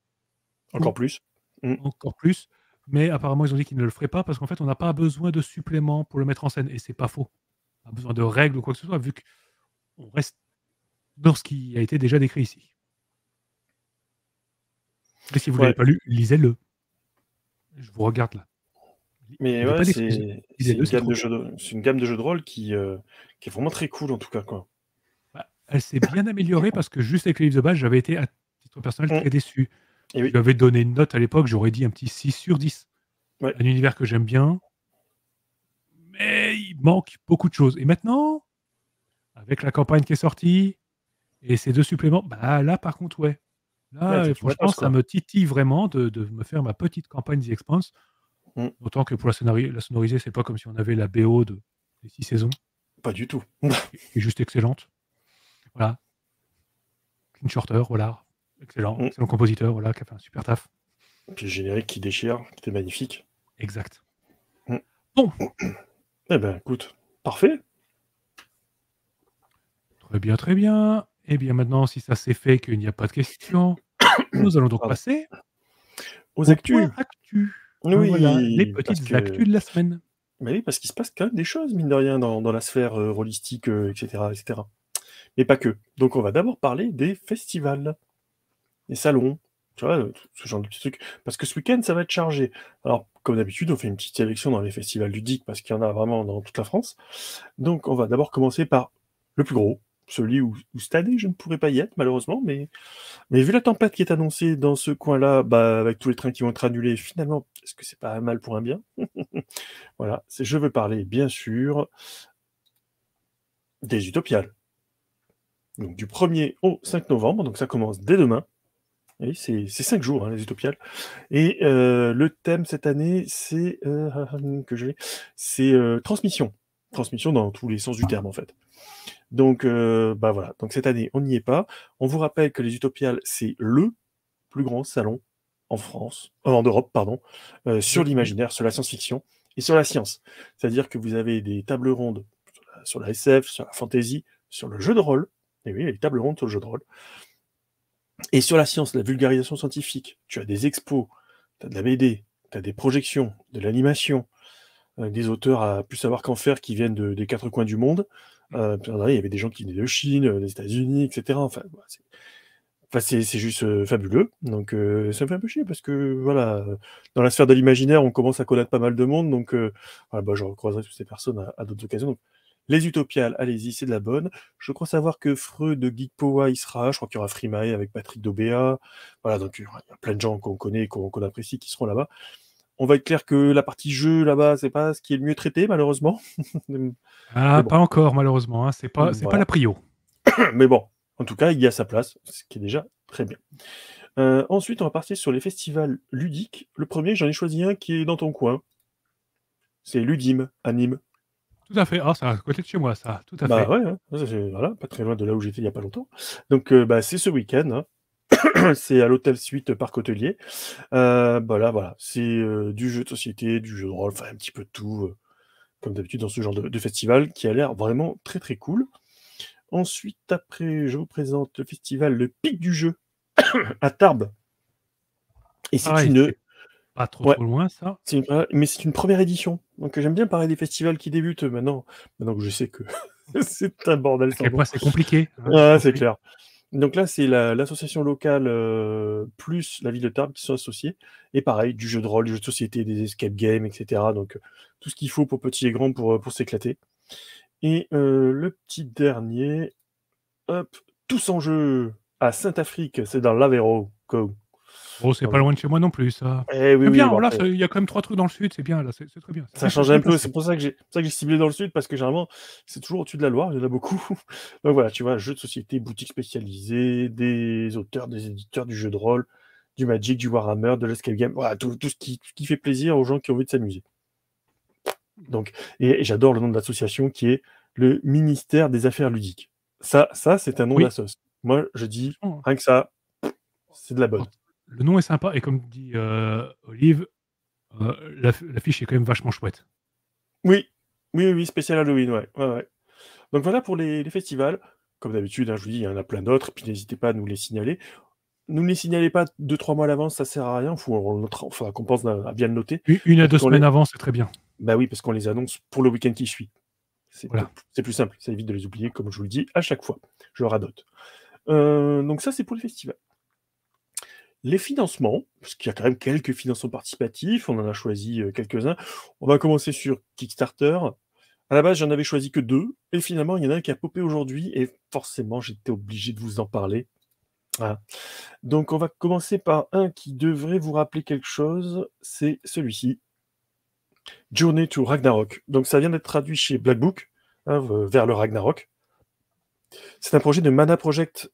Encore tout, plus. Mm. encore plus. Mais apparemment, ils ont dit qu'ils ne le feraient pas parce qu'en fait, on n'a pas besoin de suppléments pour le mettre en scène. Et c'est pas faux. On n'a pas besoin de règles ou quoi que ce soit, vu qu'on reste dans ce qui a été déjà décrit ici. Mais si vous ne Ouais. l'avez pas lu, lisez-le. Je vous regarde là. Il Mais n'y avait ouais, pas d'excuse. c'est Lisez-le, une c'est gamme trop de bien. c'est une gamme de jeux de rôle qui est vraiment très cool, en tout cas, quoi. Bah, elle s'est bien améliorée parce que juste avec le livre de base, j'avais été, à titre personnel, Mm. très déçu. Et Je oui. lui avais donné une note à l'époque, j'aurais dit un petit 6 sur 10. Ouais. Un univers que j'aime bien, mais il manque beaucoup de choses. Et maintenant, avec la campagne qui est sortie et ces 2 suppléments, bah là, par contre, ouais. Ouais, Là, t'as tout franchement, matos, ça quoi. me titille vraiment de me faire ma petite campagne The Expanse. Mm. D'autant que pour la sonoriser, c'est pas comme si on avait la BO des 6 saisons, Pas du tout. qui est juste excellente. Voilà. Clint Shorter, voilà. Excellent, Mm. excellent compositeur, voilà, qui a fait un super taf. Puis le générique qui déchire, qui était magnifique. Exact. Mm. Bon, Eh ben, écoute, parfait. très bien, très bien. Eh bien, maintenant, si ça s'est fait, qu'il n'y a pas de questions, nous allons donc Pardon. passer Aux au actus. point actu. Voilà, les Oui, parce petites que actus de la semaine. bah oui, parce qu'il se passe quand même des choses, mine de rien, dans la sphère rôlistique, etc., etc. Mais pas que. Donc on va d'abord parler des festivals, des salons, tu vois, ce genre de petits trucs. Parce que ce week-end, ça va être chargé. Alors, comme d'habitude, on fait une petite sélection dans les festivals ludiques, parce qu'il y en a vraiment dans toute la France. Donc on va d'abord commencer par le plus gros, celui où cette année, je ne pourrais pas y être, malheureusement, mais vu la tempête qui est annoncée dans ce coin-là, bah, avec tous les trains qui vont être annulés, finalement, est-ce que c'est pas un mal pour un bien? Voilà, je veux parler, bien sûr, des Utopiales. Donc du 1er au 5 novembre, donc ça commence dès demain. Oui, c'est 5 jours, hein, les Utopiales. Et le thème cette année, c'est transmission. Transmission dans tous les sens du terme, en fait. Donc, bah voilà. Donc cette année, on n'y est pas. On vous rappelle que les Utopiales, c'est le plus grand salon en France, en Europe, pardon, sur Oui. l'imaginaire, sur la science-fiction. et sur la science. C'est-à-dire que vous avez des tables rondes sur la SF, sur la fantasy, sur le jeu de rôle. Et oui, il y a des tables rondes sur le jeu de rôle. Et sur la science, la vulgarisation scientifique, tu as des expos, tu as de la BD, tu as des projections, de l'animation, des auteurs à plus savoir qu'en faire qui viennent des quatre coins du monde. Il y avait des gens qui venaient de Chine, des États-Unis, etc. Enfin, c'est juste fabuleux. Donc, ça me fait un peu chier parce que, voilà, dans la sphère de l'imaginaire, on commence à connaître pas mal de monde. Donc, je recroiserai toutes ces personnes à d'autres occasions. Donc, les Utopiales, allez-y, c'est de la bonne. Je crois savoir que Freud de Geek Power y sera. Je crois qu'il y aura Freemail avec Patrick Dobéa. Voilà, donc il y a plein de gens qu'on connaît, qu'on apprécie, qui seront là-bas. On va être clair que la partie jeu là-bas, c'est pas ce qui est le mieux traité, malheureusement. Ah, bon. pas encore, malheureusement. Hein. C'est pas Voilà. la prio. Mais bon, en tout cas, il y a sa place, ce qui est déjà très bien. Ensuite, on va partir sur les festivals ludiques. Le premier, j'en ai choisi un qui est dans ton coin. C'est Ludim, à Nîmes. Tout à fait. Ah, c'est à côté de chez moi, ça. Tout à Bah fait. ouais, hein. Voilà, pas très loin de là où j'étais il y a pas longtemps. Donc, c'est ce week-end. Hein. C'est à l'hôtel Suite Parc Hôtelier. Voilà, c'est du jeu de société, du jeu de rôle, enfin un petit peu de tout, comme d'habitude dans ce genre de festival, qui a l'air vraiment très très cool. Ensuite, après, je vous présente le festival Le Pic du Jeu à Tarbes. Et c'est Pareil, une... c'est pas trop Ouais, loin, ça. mais c'est une première édition. Donc j'aime bien parler des festivals qui débutent maintenant que je sais que c'est un bordel À sans quel nom. point c'est compliqué. Hein, j'ai Ouais, c'est compris. clair. Donc là, c'est l'association locale plus la ville de Tarbes qui sont associés. Et pareil, du jeu de rôle, du jeu de société, des escape games, etc. Donc tout ce qu'il faut pour petits et grands pour s'éclater. Et le petit dernier, hop, tous en jeu à Saint-Afrique, c'est dans l'Aveyron. Go. Oh, c'est pas Donc, loin de chez moi non plus, ça. eh oui, C'est oui, bien, bon là, après, il y a quand même 3 trucs dans le sud, c'est bien, là, c'est très bien. ça C'est change bien un peu. placé. C'est pour ça que j'ai ciblé dans le sud, parce que généralement, c'est toujours au-dessus de la Loire, il y en a beaucoup. Donc voilà, tu vois, jeux de société, boutiques spécialisées, des auteurs, des éditeurs du jeu de rôle, du Magic, du Warhammer, de l'escape game, voilà, tout ce qui fait plaisir aux gens qui ont envie de s'amuser. Donc, et j'adore le nom de l'association qui est le ministère des Affaires ludiques. Ça c'est un nom Oui, d'assos. Moi, je dis, franchement, rien que ça, c'est de la alors, bonne. le nom est sympa et comme dit, Olive, l'affiche est quand même vachement chouette. Oui, oui, oui, spécial Halloween, ouais, ouais, ouais. Donc voilà pour les festivals. Comme d'habitude, hein, je vous dis, il y en a plein d'autres, puis n'hésitez pas à nous les signaler. Ne nous les signalez pas 2-3 mois à l'avance, ça sert à rien, faudra qu'on pense à bien le noter, U 1 à parce 2 qu'on les semaines avant, c'est très bien. bah oui, parce qu'on les annonce pour le week-end qui suit. Voilà. C'est plus simple, ça évite de les oublier, comme je vous le dis à chaque fois. Je radote. Donc ça, c'est pour les festivals. Les financements, parce qu'il y a quand même quelques financements participatifs, on en a choisi quelques-uns. On va commencer sur Kickstarter. À la base, j'en avais choisi que 2, et finalement, il y en a un qui a popé aujourd'hui, et forcément, j'étais obligé de vous en parler. Voilà. Donc, on va commencer par un qui devrait vous rappeler quelque chose, c'est celui-ci, Journey to Ragnarok. Donc, ça vient d'être traduit chez Black Book, hein, vers le Ragnarok. C'est un projet de Mana Project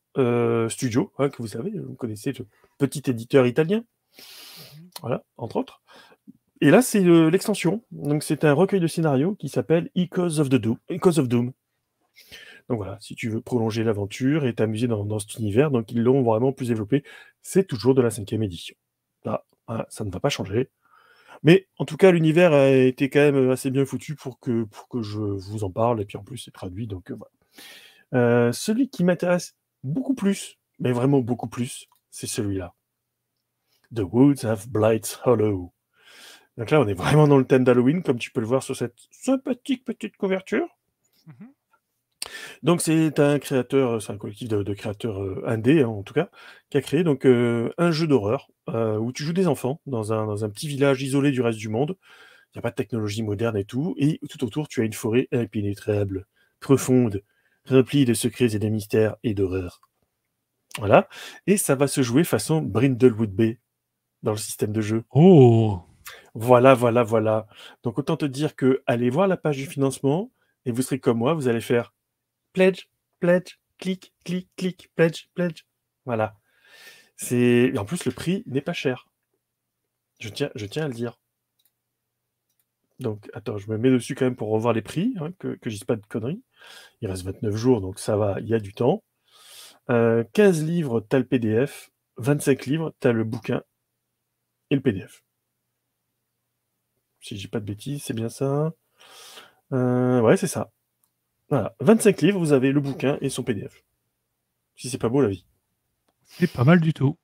Studio, hein, que vous savez, vous connaissez, le petit éditeur italien, voilà, entre autres. Et là, c'est l'extension. Donc, c'est un recueil de scénarios qui s'appelle Echoes of Doom. Donc voilà, si tu veux prolonger l'aventure et t'amuser dans cet univers, donc ils l'ont vraiment plus développé. C'est toujours de la 5e édition. Là, voilà, ça ne va pas changer. Mais en tout cas, l'univers a été quand même assez bien foutu pour que je vous en parle. Et puis en plus, c'est traduit. Donc voilà. Celui qui m'intéresse beaucoup plus, mais vraiment beaucoup plus, c'est celui-là. The Woods of Blight's Hollow. Donc là, on est vraiment dans le thème d'Halloween, comme tu peux le voir sur cette sympathique petite couverture. Mmh. Donc c'est un créateur, c'est un collectif de créateurs indés, hein, en tout cas, qui a créé donc un jeu d'horreur où tu joues des enfants dans un petit village isolé du reste du monde. Il n'y a pas de technologie moderne et tout, et tout autour tu as une forêt impénétrable, profonde, remplie de secrets et de mystères et d'horreurs. Voilà, et ça va se jouer façon Brindlewood Bay dans le système de jeu. Oh! Voilà, voilà, voilà. Donc autant te dire que allez voir la page du financement et vous serez comme moi, vous allez faire pledge, pledge, clic, clic, clic, pledge, pledge. Voilà. Et en plus, le prix n'est pas cher. Je tiens à le dire. Donc, attends, je me mets dessus quand même pour revoir les prix, hein, que je dise pas de conneries. Il reste 29 jours, donc ça va, il y a du temps. 15 livres, t'as le PDF. 25 livres, t'as le bouquin et le PDF. Si je dis pas de bêtises, c'est bien ça. Ouais, c'est ça. Voilà, 25 livres, vous avez le bouquin et son PDF. Si c'est pas beau la vie. C'est pas mal du tout.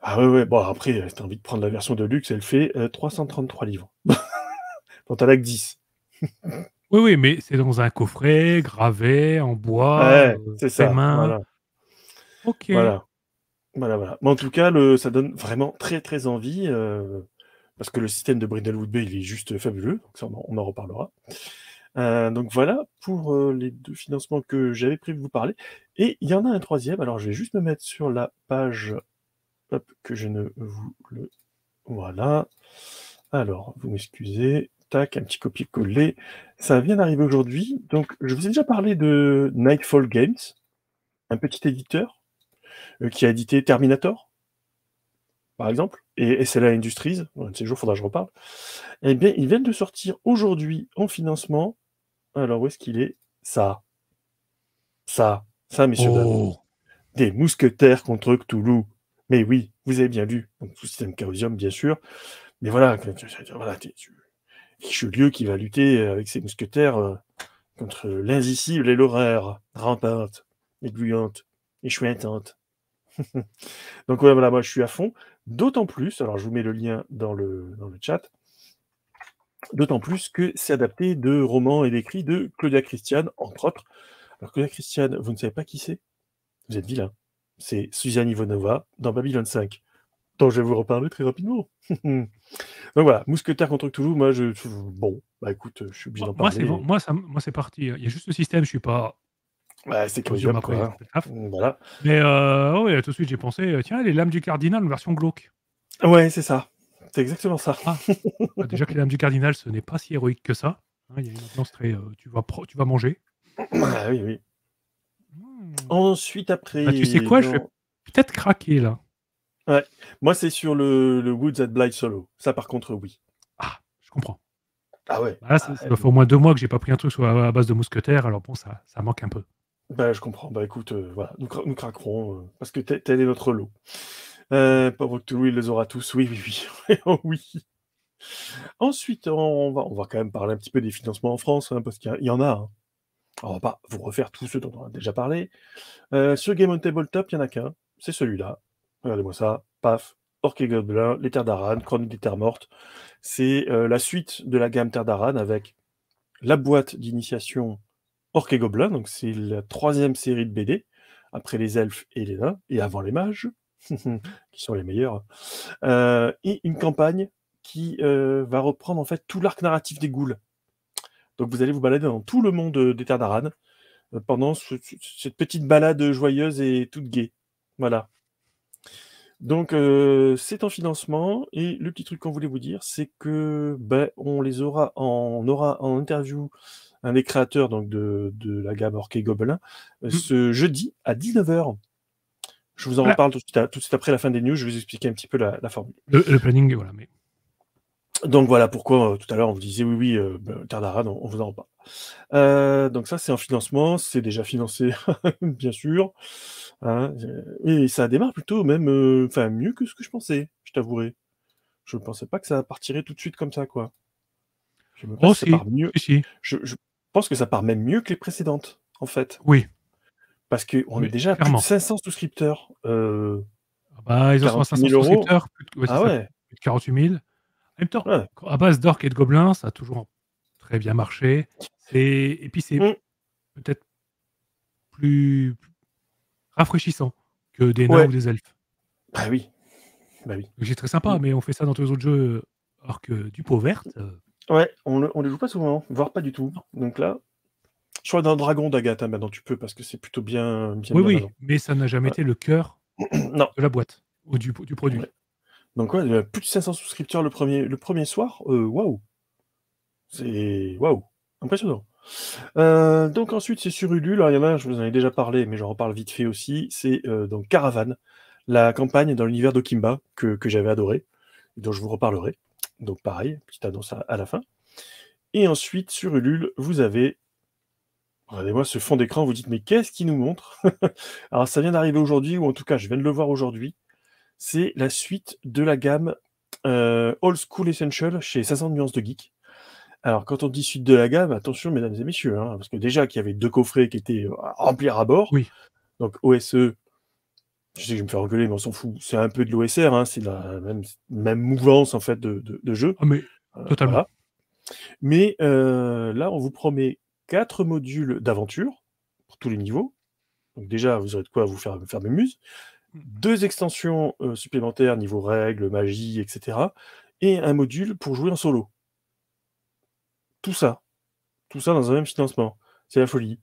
Ah ouais, bon après, si t'as envie de prendre la version de luxe, elle fait 333 livres. Bon, t'en as que 10. Oui, mais c'est dans un coffret, gravé, en bois, Ouais, c'est fait ça, main. voilà. OK. Voilà. Voilà. Mais en tout cas, ça donne vraiment très très envie, parce que le système de Brindlewood Bay, il est juste fabuleux, donc ça on en reparlera. Donc voilà pour les 2 financements que j'avais prévu de vous parler. Et il y en a un troisième. Alors je vais juste me mettre sur la page, hop, que je ne vous le... Voilà. Alors, vous m'excusez. Tac, un petit copier-coller. Ça vient d'arriver aujourd'hui. Donc je vous ai déjà parlé de Nightfall Games, un petit éditeur qui a édité Terminator, par exemple, et SLA Industries. Un de ces jours, il faudra que je reparle. Eh bien, ils viennent de sortir aujourd'hui en financement. Alors, où est-ce qu'il est? Ça, messieurs, dames. Oh! Des mousquetaires contre Cthulhu. Mais oui, vous avez bien lu. Donc, sous système Chaosium, bien sûr. Mais voilà, voilà, Richelieu qui va lutter avec ses mousquetaires contre l'invisible et l'horreur, rampante, aiguillante et chouettante. Donc ouais, voilà, moi je suis à fond. D'autant plus, alors je vous mets le lien dans le chat, d'autant plus que c'est adapté de romans et d'écrits de Claudia Christian, entre autres. Alors Claudia Christian, vous ne savez pas qui c'est? Vous êtes vilain. C'est Suzanne Ivanova dans Babylon 5, dont je vais vous reparler très rapidement. Donc voilà, Mousquetaire contre Cthulhu, moi bon, bah écoute, je suis obligé d'en Moi, c'est bon. parler. Moi, c'est parti. Il y a juste le système, je suis pas Bah, c'est Chaosium, Chaosium, après, quoi. ça fait le taf. Voilà. Mais ouais, tout de suite, j'ai pensé, tiens, les lames du cardinal en version glauque. Ouais, c'est ça. C'est exactement ça. Ah! Bah, déjà que les lames du cardinal, ce n'est pas si héroïque que ça. Hein, il y a une ambiance très, tu vas manger. Ah oui, oui. Mmh. Ensuite, Bah, tu sais après, quoi? Je vais dans... peut-être craquer, là. Ouais, moi c'est sur le Woods at Blight Solo. Ça par contre, oui. Ah! Je comprends. Ah ouais. Bah, là, Ah, ça doit faire au moins 2 mois que j'ai pas pris un truc sur à base de mousquetaires, alors bon, ça manque un peu. bah, je comprends. Bah écoute, voilà, nous craquerons, parce que tel est notre lot. Pauvre Cthulhu, il les aura tous. Oui, oui, oui. Oh, oui. Ensuite, on va quand même parler un petit peu des financements en France, hein, parce qu'il y en a. Hein. On va pas vous refaire tous ceux dont on a déjà parlé. Sur Game on Tabletop, il n'y en a qu'un. C'est celui-là. Regardez-moi ça. Paf. Orc et Gobelins, les Terres d'Aran, Chronique des Terres Mortes. C'est la suite de la gamme Terres d'Aran avec la boîte d'initiation Orc et Gobelins. Donc c'est la 3e série de BD, après les elfes et les nains, et avant les mages, qui sont les meilleurs. Et une campagne qui va reprendre en fait tout l'arc narratif des ghouls. Donc vous allez vous balader dans tout le monde des Terres d'Aran pendant cette petite balade joyeuse et toute gaie. Voilà. Donc c'est en financement, et le petit truc qu'on voulait vous dire, c'est que on aura en interview un des créateurs donc de la gamme Orc et Gobelins ce jeudi à 19h. Je vous en Voilà. reparle tout de suite après la fin des news, je vais vous expliquer un petit peu la formule. Le planning, voilà, mais Donc voilà pourquoi tout à l'heure on vous disait oui, Terre d'Aran, on vous en reparle. Donc ça c'est en financement, c'est déjà financé bien sûr, hein, et ça démarre plutôt même, enfin mieux que ce que je pensais, je t'avouerai. Je ne pensais pas que ça partirait tout de suite comme ça, quoi. Je sais même pas oh si ça si, part mieux. si. Je pense que ça part même mieux que les précédentes, en fait. Oui, Parce qu'on est mais déjà à plus de clairement. 500 souscripteurs. Ah bah, ils en sont à 48 500 000 euros. souscripteurs, plus de ouais, c'est Ah ça, ouais, plus de 48 000. En même temps, ouais. à base d'orques et de gobelins, ça a toujours très bien marché. Et puis c'est Mmh. peut-être plus rafraîchissant que des nains ou Ouais. des elfes. Bah oui. Bah oui. Donc c'est très sympa, Mmh. mais on fait ça dans tous les autres jeux, orques du pot verte, Ouais, on les joue pas souvent, voire pas du tout. non. Donc là, je crois dans Dragon d'Agathe, hein, maintenant tu peux, parce que c'est plutôt Oui, bien oui, maintenant. mais ça n'a jamais Ouais. été le cœur Non. de la boîte ou du produit. Ouais. Donc ouais, il y a plus de 500 souscripteurs le premier soir. Waouh. C'est waouh. Impressionnant. Donc ensuite, c'est sur Ulule. Alors, il y en a un, je vous en ai déjà parlé, mais j'en reparle vite fait aussi. C'est donc Caravane, la campagne dans l'univers d'Okimba que j'avais adoré, dont je vous reparlerai. Donc pareil, petite annonce à la fin. Et ensuite, sur Ulule, vous avez, regardez-moi ce fond d'écran, vous dites, mais qu'est-ce qu'il nous montre? Alors ça vient d'arriver aujourd'hui, ou en tout cas, je viens de le voir aujourd'hui. C'est la suite de la gamme Old School Essential chez 500 nuances de geek. Alors, quand on dit suite de la gamme, attention, mesdames et messieurs, hein, parce que déjà qu'il y avait 2 coffrets qui étaient à remplir à bord. Oui. Donc, OSE, je sais que je vais me faire engueuler, mais on s'en fout. C'est un peu de l'OSR, hein, c'est la même mouvance en fait de jeu. Ah, mais totalement. Voilà. Mais là, on vous promet 4 modules d'aventure pour tous les niveaux. Donc déjà, vous aurez de quoi vous faire mémuse. 2 extensions supplémentaires niveau règles, magie, etc. Et un module pour jouer en solo. Tout ça dans un même financement. C'est la folie.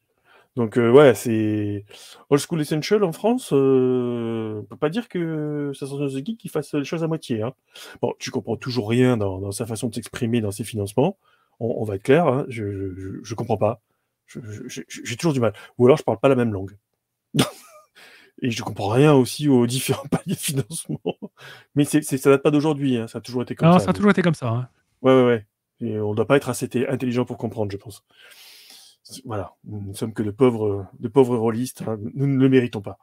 Donc ouais, c'est Old School Essential en France, on peut pas dire que ça sent The Geek qui fasse les choses à moitié, hein. Bon, tu comprends toujours rien dans sa façon de s'exprimer dans ses financements. On va être clair, hein, je comprends pas. J'ai toujours du mal. Ou alors je parle pas la même langue. Et je comprends rien aussi aux différents paliers de financement. Mais ça date pas d'aujourd'hui, hein, ça a toujours été comme Non, ça. ça a toujours été comme ça, hein. Ouais. Et on doit pas être assez intelligent pour comprendre, je pense. Voilà, nous ne sommes que de pauvres rôlistes, hein, nous ne le méritons pas.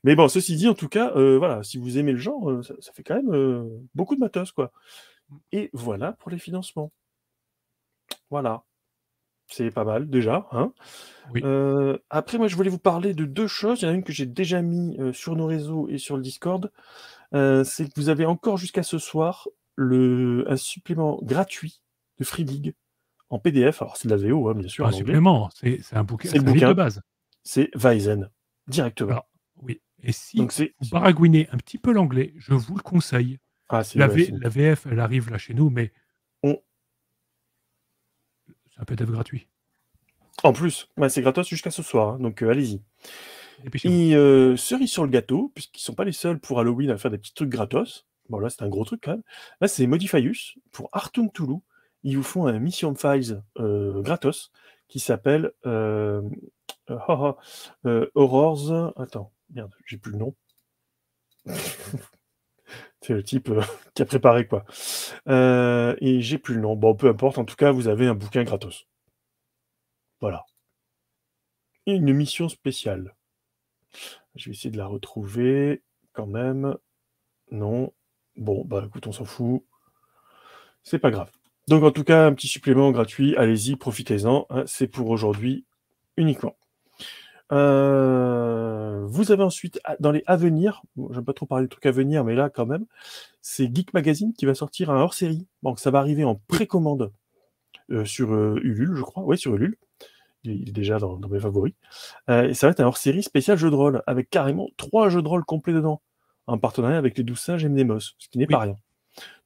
Mais bon, ceci dit, en tout cas, voilà, si vous aimez le genre, ça fait quand même beaucoup de matos, quoi. Et voilà pour les financements. Voilà, c'est pas mal déjà, hein. Oui. Après, moi, je voulais vous parler de 2 choses. Il y en a une que j'ai déjà mis sur nos réseaux et sur le Discord. C'est que vous avez encore jusqu'à ce soir un supplément gratuit de Free League en PDF. Alors, c'est de la VO, hein, bien sûr, Pas un en anglais. supplément, c'est un bouquin, C'est le c'est un livre de bouquin, base. c'est Weizen, directement. Alors, oui, et si Donc c'est vous baragouinez un petit peu l'anglais, je vous le conseille. ah, c'est La ouais, c'est la VF, elle arrive là chez nous, mais on c'est un PDF gratuit. en plus, ouais, c'est gratos jusqu'à ce soir, hein, donc allez-y. Dépêchez-vous. Et cerise sur le gâteau, puisqu'ils sont pas les seuls pour Halloween à faire des petits trucs gratos. Bon là, c'est un gros truc quand même. Là, c'est Modifius pour Artoon Toulouse. Ils vous font un Mission Files gratos qui s'appelle Horrors. Attends, merde, j'ai plus le nom. C'est le type qui a préparé quoi. Et j'ai plus le nom. Bon, peu importe. En tout cas, vous avez un bouquin gratos. Voilà. Et une mission spéciale. Je vais essayer de la retrouver quand même. Non. Bon, bah écoute, on s'en fout. C'est pas grave. Donc en tout cas, un petit supplément gratuit. Allez-y, profitez-en. Hein, c'est pour aujourd'hui uniquement. Vous avez ensuite, dans les à venir, bon, j'aime pas trop parler de trucs à venir, mais là quand même, c'est Geek Magazine qui va sortir un hors-série. Donc ça va arriver en précommande sur Ulule, je crois. Oui, sur Ulule. Il est déjà dans mes favoris. Et ça va être un hors-série spécial jeu de rôle, avec carrément 3 jeux de rôle complets dedans, en partenariat avec les 12 singes et Mnemos, ce qui n'est pas Oui. rien.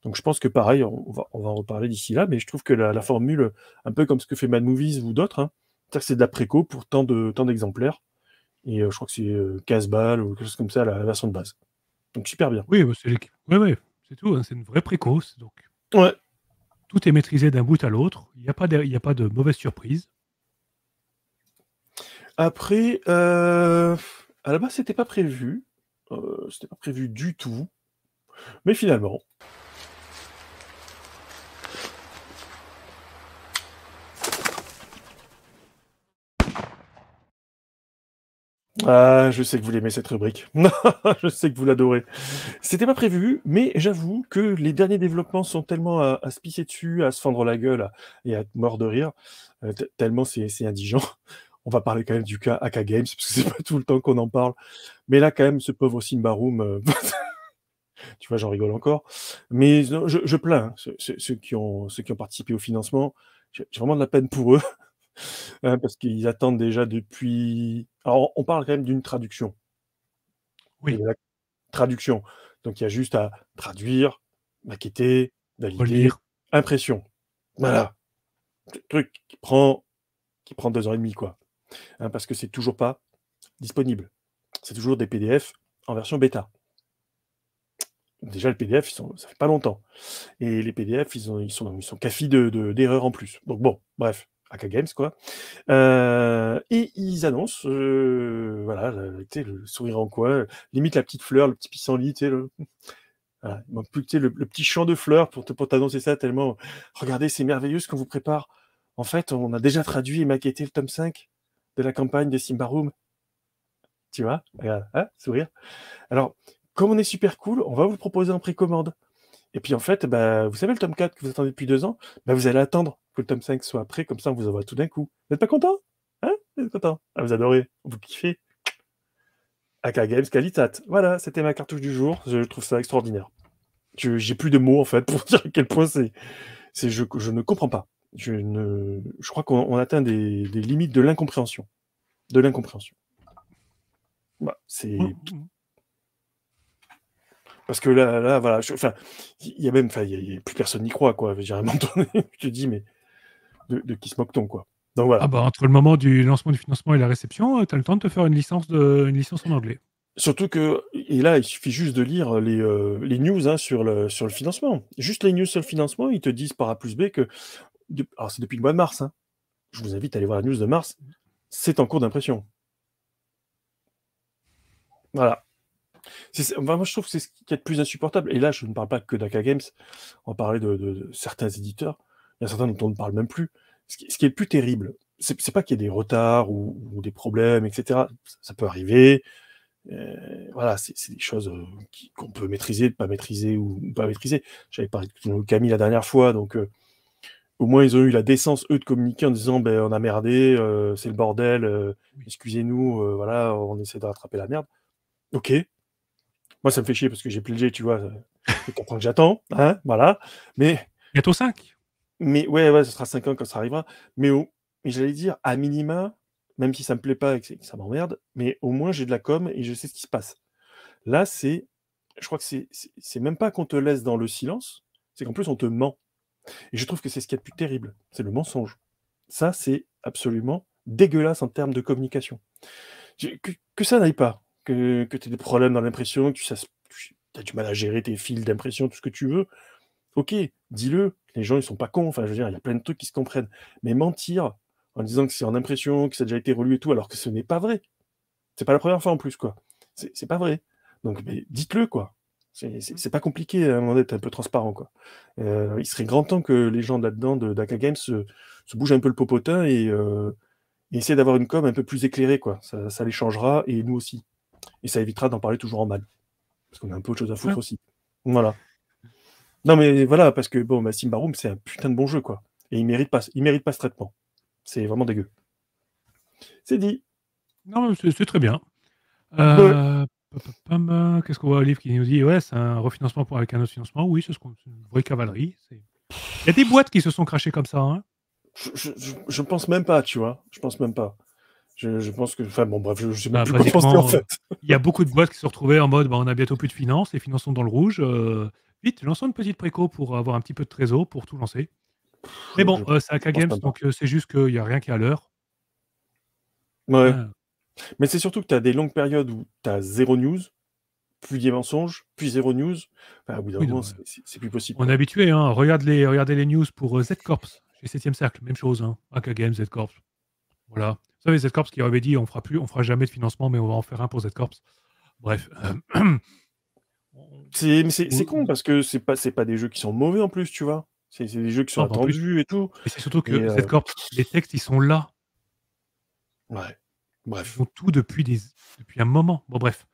Donc je pense que pareil, on va en reparler d'ici là, mais je trouve que la formule, un peu comme ce que fait Mad Movies ou d'autres, hein, c'est-à-dire que c'est de la préco pour tant d'exemplaires. Et je crois que c'est 15 balles ou quelque chose comme ça, la version de base. Donc super bien. Oui, bah, c'est l'équipe. Ouais, c'est tout, hein, c'est une vraie précoce, donc Ouais. tout est maîtrisé d'un bout à l'autre. Il y a pas de mauvaise surprise. Après, à la base, c'était pas prévu. C'était pas prévu du tout. Mais finalement. Ah, je sais que vous l'aimez cette rubrique. Je sais que vous l'adorez. C'était pas prévu, mais j'avoue que les derniers développements sont tellement à se pisser dessus, à se fendre la gueule et à être mort de rire, tellement c'est indigent. On va parler quand même du cas AK Games, parce que c'est pas tout le temps qu'on en parle. Mais là, quand même, ce pauvre Simbaroum, tu vois, j'en rigole encore. Mais non, je plains hein, ceux qui ont participé au financement. J'ai vraiment de la peine pour eux, hein, parce qu'ils attendent déjà depuis. Alors, on parle quand même d'une traduction. Et Oui, la traduction. Donc, il y a juste à traduire, maqueter, valider, relire. impression. Voilà. Truc qui prend 2 ans et demi, quoi. Hein, parce que c'est toujours pas disponible. C'est toujours des PDF en version bêta. Déjà, le PDF, ça fait pas longtemps. Et les PDF, ils sont cafis d'erreurs en plus. Donc bon, bref, AK Games, quoi. Et ils annoncent, voilà, tu sais, le sourire en coin, limite la petite fleur, le petit pissenlit, tu sais, voilà, il manque plus que, tu sais, le petit champ de fleurs pour t'annoncer ça, tellement, regardez, c'est merveilleux ce qu'on vous prépare. En fait, on a déjà traduit et maquetté le tome 5 de la campagne de Simbaroum. Tu vois? Regarde, hein, sourire. Alors, comme on est super cool, on va vous le proposer en précommande. Et puis en fait, bah, vous savez le tome 4 que vous attendez depuis 2 ans, bah, vous allez attendre que le tome 5 soit prêt, comme ça on vous envoie tout d'un coup. Vous êtes pas content? Hein? Vous êtes content? Ah, vous adorez, vous kiffez. AK Games Qualitat. Voilà, c'était ma cartouche du jour. Je trouve ça extraordinaire. J'ai plus de mots en fait pour dire à quel point je ne comprends pas. Je crois qu'on atteint des limites de l'incompréhension. De l'incompréhension. Bah, c'est parce que là, voilà. Enfin, il y a même, enfin, il y a plus personne n'y croit, quoi. Je veux dire, à un moment donné, je te dis, mais de qui se moque-t-on, quoi. Donc voilà. Ah bah, entre le moment du lancement du financement et la réception, tu as le temps de te faire une licence en anglais. Surtout que, et là, il suffit juste de lire les news hein, sur le financement. Juste les news sur le financement, ils te disent par A plus B que, alors c'est depuis le mois de mars, hein. Je vous invite à aller voir la news de mars, c'est en cours d'impression. Voilà. Moi, je trouve que c'est ce qui est le plus insupportable. Et là, je ne parle pas que d'AK Games, on parlait de certains éditeurs, il y a certains dont on ne parle même plus. Ce qui est le plus terrible, c'est pas qu'il y ait des retards ou des problèmes, etc. Ça peut arriver. Voilà, c'est des choses qu'on peut maîtriser, pas maîtriser ou pas maîtriser. J'avais parlé de Camille la dernière fois, donc au moins ils ont eu la décence, eux, de communiquer en disant ben, on a merdé, c'est le bordel, excusez-nous, voilà, on essaie de rattraper la merde. Ok. Moi, ça me fait chier parce que j'ai pledgé, tu vois, ça fait 4 ans que j'attends, hein, voilà. Mais Bientôt 5. ouais, ce sera 5 ans quand ça arrivera. Mais j'allais dire, à minima, même si ça me plaît pas et que ça m'emmerde, mais au moins j'ai de la com et je sais ce qui se passe. Là, je crois que c'est même pas qu'on te laisse dans le silence, c'est qu'en plus on te ment. Et je trouve que c'est ce qu'il y a de plus terrible, c'est le mensonge. Ça, c'est absolument dégueulasse en termes de communication. Que ça n'aille pas, que tu aies des problèmes dans l'impression, que tu as du mal à gérer tes fils d'impression, tout ce que tu veux. Ok, dis-le, les gens ils sont pas cons, enfin je veux dire, il y a plein de trucs qui se comprennent. Mais mentir en disant que c'est en impression, que ça a déjà été relu et tout, alors que ce n'est pas vrai. C'est pas la première fois en plus, quoi. C'est pas vrai. Donc mais dites-le, quoi. C'est pas compliqué à un moment d'être un peu transparent, quoi. Il serait grand temps que les gens là-dedans d'Aka Games se bougent un peu le popotin et essayer d'avoir une com un peu plus éclairée, quoi. Ça les changera et nous aussi. Et ça évitera d'en parler toujours en mal. Parce qu'on a un peu autre chose à foutre aussi. Voilà. Non mais voilà, parce que bon, Symbaroum, c'est un putain de bon jeu, quoi. Et il mérite pas ce traitement. C'est vraiment dégueu. C'est dit. Non, c'est très bien. Ouais. Qu'est-ce qu'on voit au livre qui nous dit ouais, c'est un refinancement avec un autre financement. Oui, c'est une vraie cavalerie. Il y a des boîtes qui se sont crachées comme ça. Hein. Je pense même pas, tu vois. Je pense même pas. Je pense que. Enfin bon, bref, je sais même plus quoi penser Basiquement, en fait. il y a beaucoup de boîtes qui se sont retrouvées en mode on a bientôt plus de finances, les finances sont dans le rouge. Vite, lançons une petite préco pour avoir un petit peu de trésor pour tout lancer. Mais bon, c'est AK Games, donc c'est juste qu'il n'y a rien qui est à l'heure. Ouais. Mais c'est surtout que tu as des longues périodes où tu as zéro news, puis des mensonges, puis zéro news. Enfin, au bout d'un moment, c'est plus possible. On est habitué, hein. Regardez les news pour Z-Corps, chez 7ème Cercle, même chose. Hein. AK Games, Z-Corps. Voilà. Vous savez, Z-Corps qui avait dit on fera jamais de financement, mais on va en faire un pour Z-Corps. Bref. C'est con parce que c'est pas des jeux qui sont mauvais en plus, tu vois. C'est des jeux qui sont attendus et tout. Et c'est surtout que Z-Corps, les textes, ils sont là. Ouais. Bref. Ils ont tout depuis un moment. Bon, bref.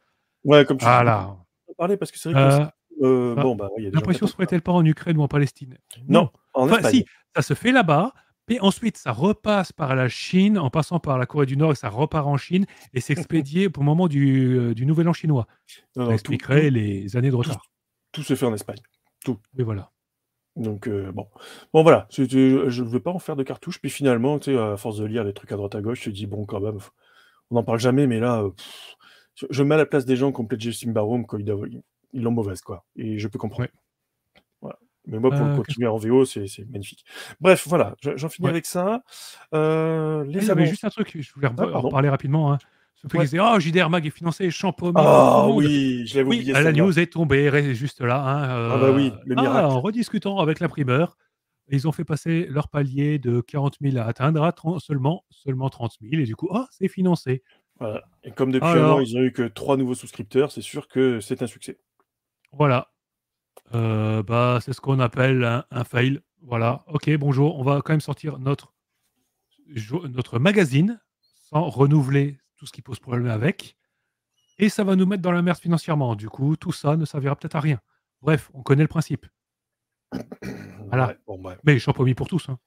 Ouais, comme tu dis. Voilà. Parler parce que c'est vrai que bon, bah, y a des l'impression se ferait-elle pas en Ukraine ou en Palestine? Non, en enfin, Espagne. si, ça se fait là-bas, mais ensuite ça repasse par la Chine, en passant par la Corée du Nord et ça repart en Chine et c'est expédié au moment du Nouvel An chinois. Ça expliquerait les années de retard. Tout se fait en Espagne. Tout. Oui, voilà. Donc bon. Bon voilà, je ne veux pas en faire de cartouches, puis finalement, tu sais, à force de lire les trucs à droite à gauche, je te dis bon quand même, on n'en parle jamais, mais là, je me mets à la place des gens qui ont pledgé Symbaroum quand ils l'ont mauvaise, quoi. Et je peux comprendre. Ouais. Voilà. Mais moi, pour le continuer en VO, c'est magnifique. Bref, voilà, j'en finis avec ça. Il y avait juste un truc, je voulais en reparler rapidement. Hein. Ce truc qui disait oh, JDR Mag est financé, champion. Ah oui, je l'avais oublié. La news est tombée, reste juste là. Hein, ah bah oui, le miracle. En rediscutant avec l'imprimeur, ils ont fait passer leur palier de 40 000 à atteindre à seulement 30 000. Et du coup, c'est financé. Voilà. Et comme depuis un an, ils n'ont eu que 3 nouveaux souscripteurs, c'est sûr que c'est un succès. Voilà. C'est ce qu'on appelle un fail. Voilà. Ok, bonjour. On va quand même sortir notre magazine sans renouveler tout ce qui pose problème avec. et ça va nous mettre dans la merde financièrement. Du coup, tout ça ne servira peut-être à rien. Bref, on connaît le principe. Voilà. Ouais, bon, bref. Mais champomis pour tous. Hein.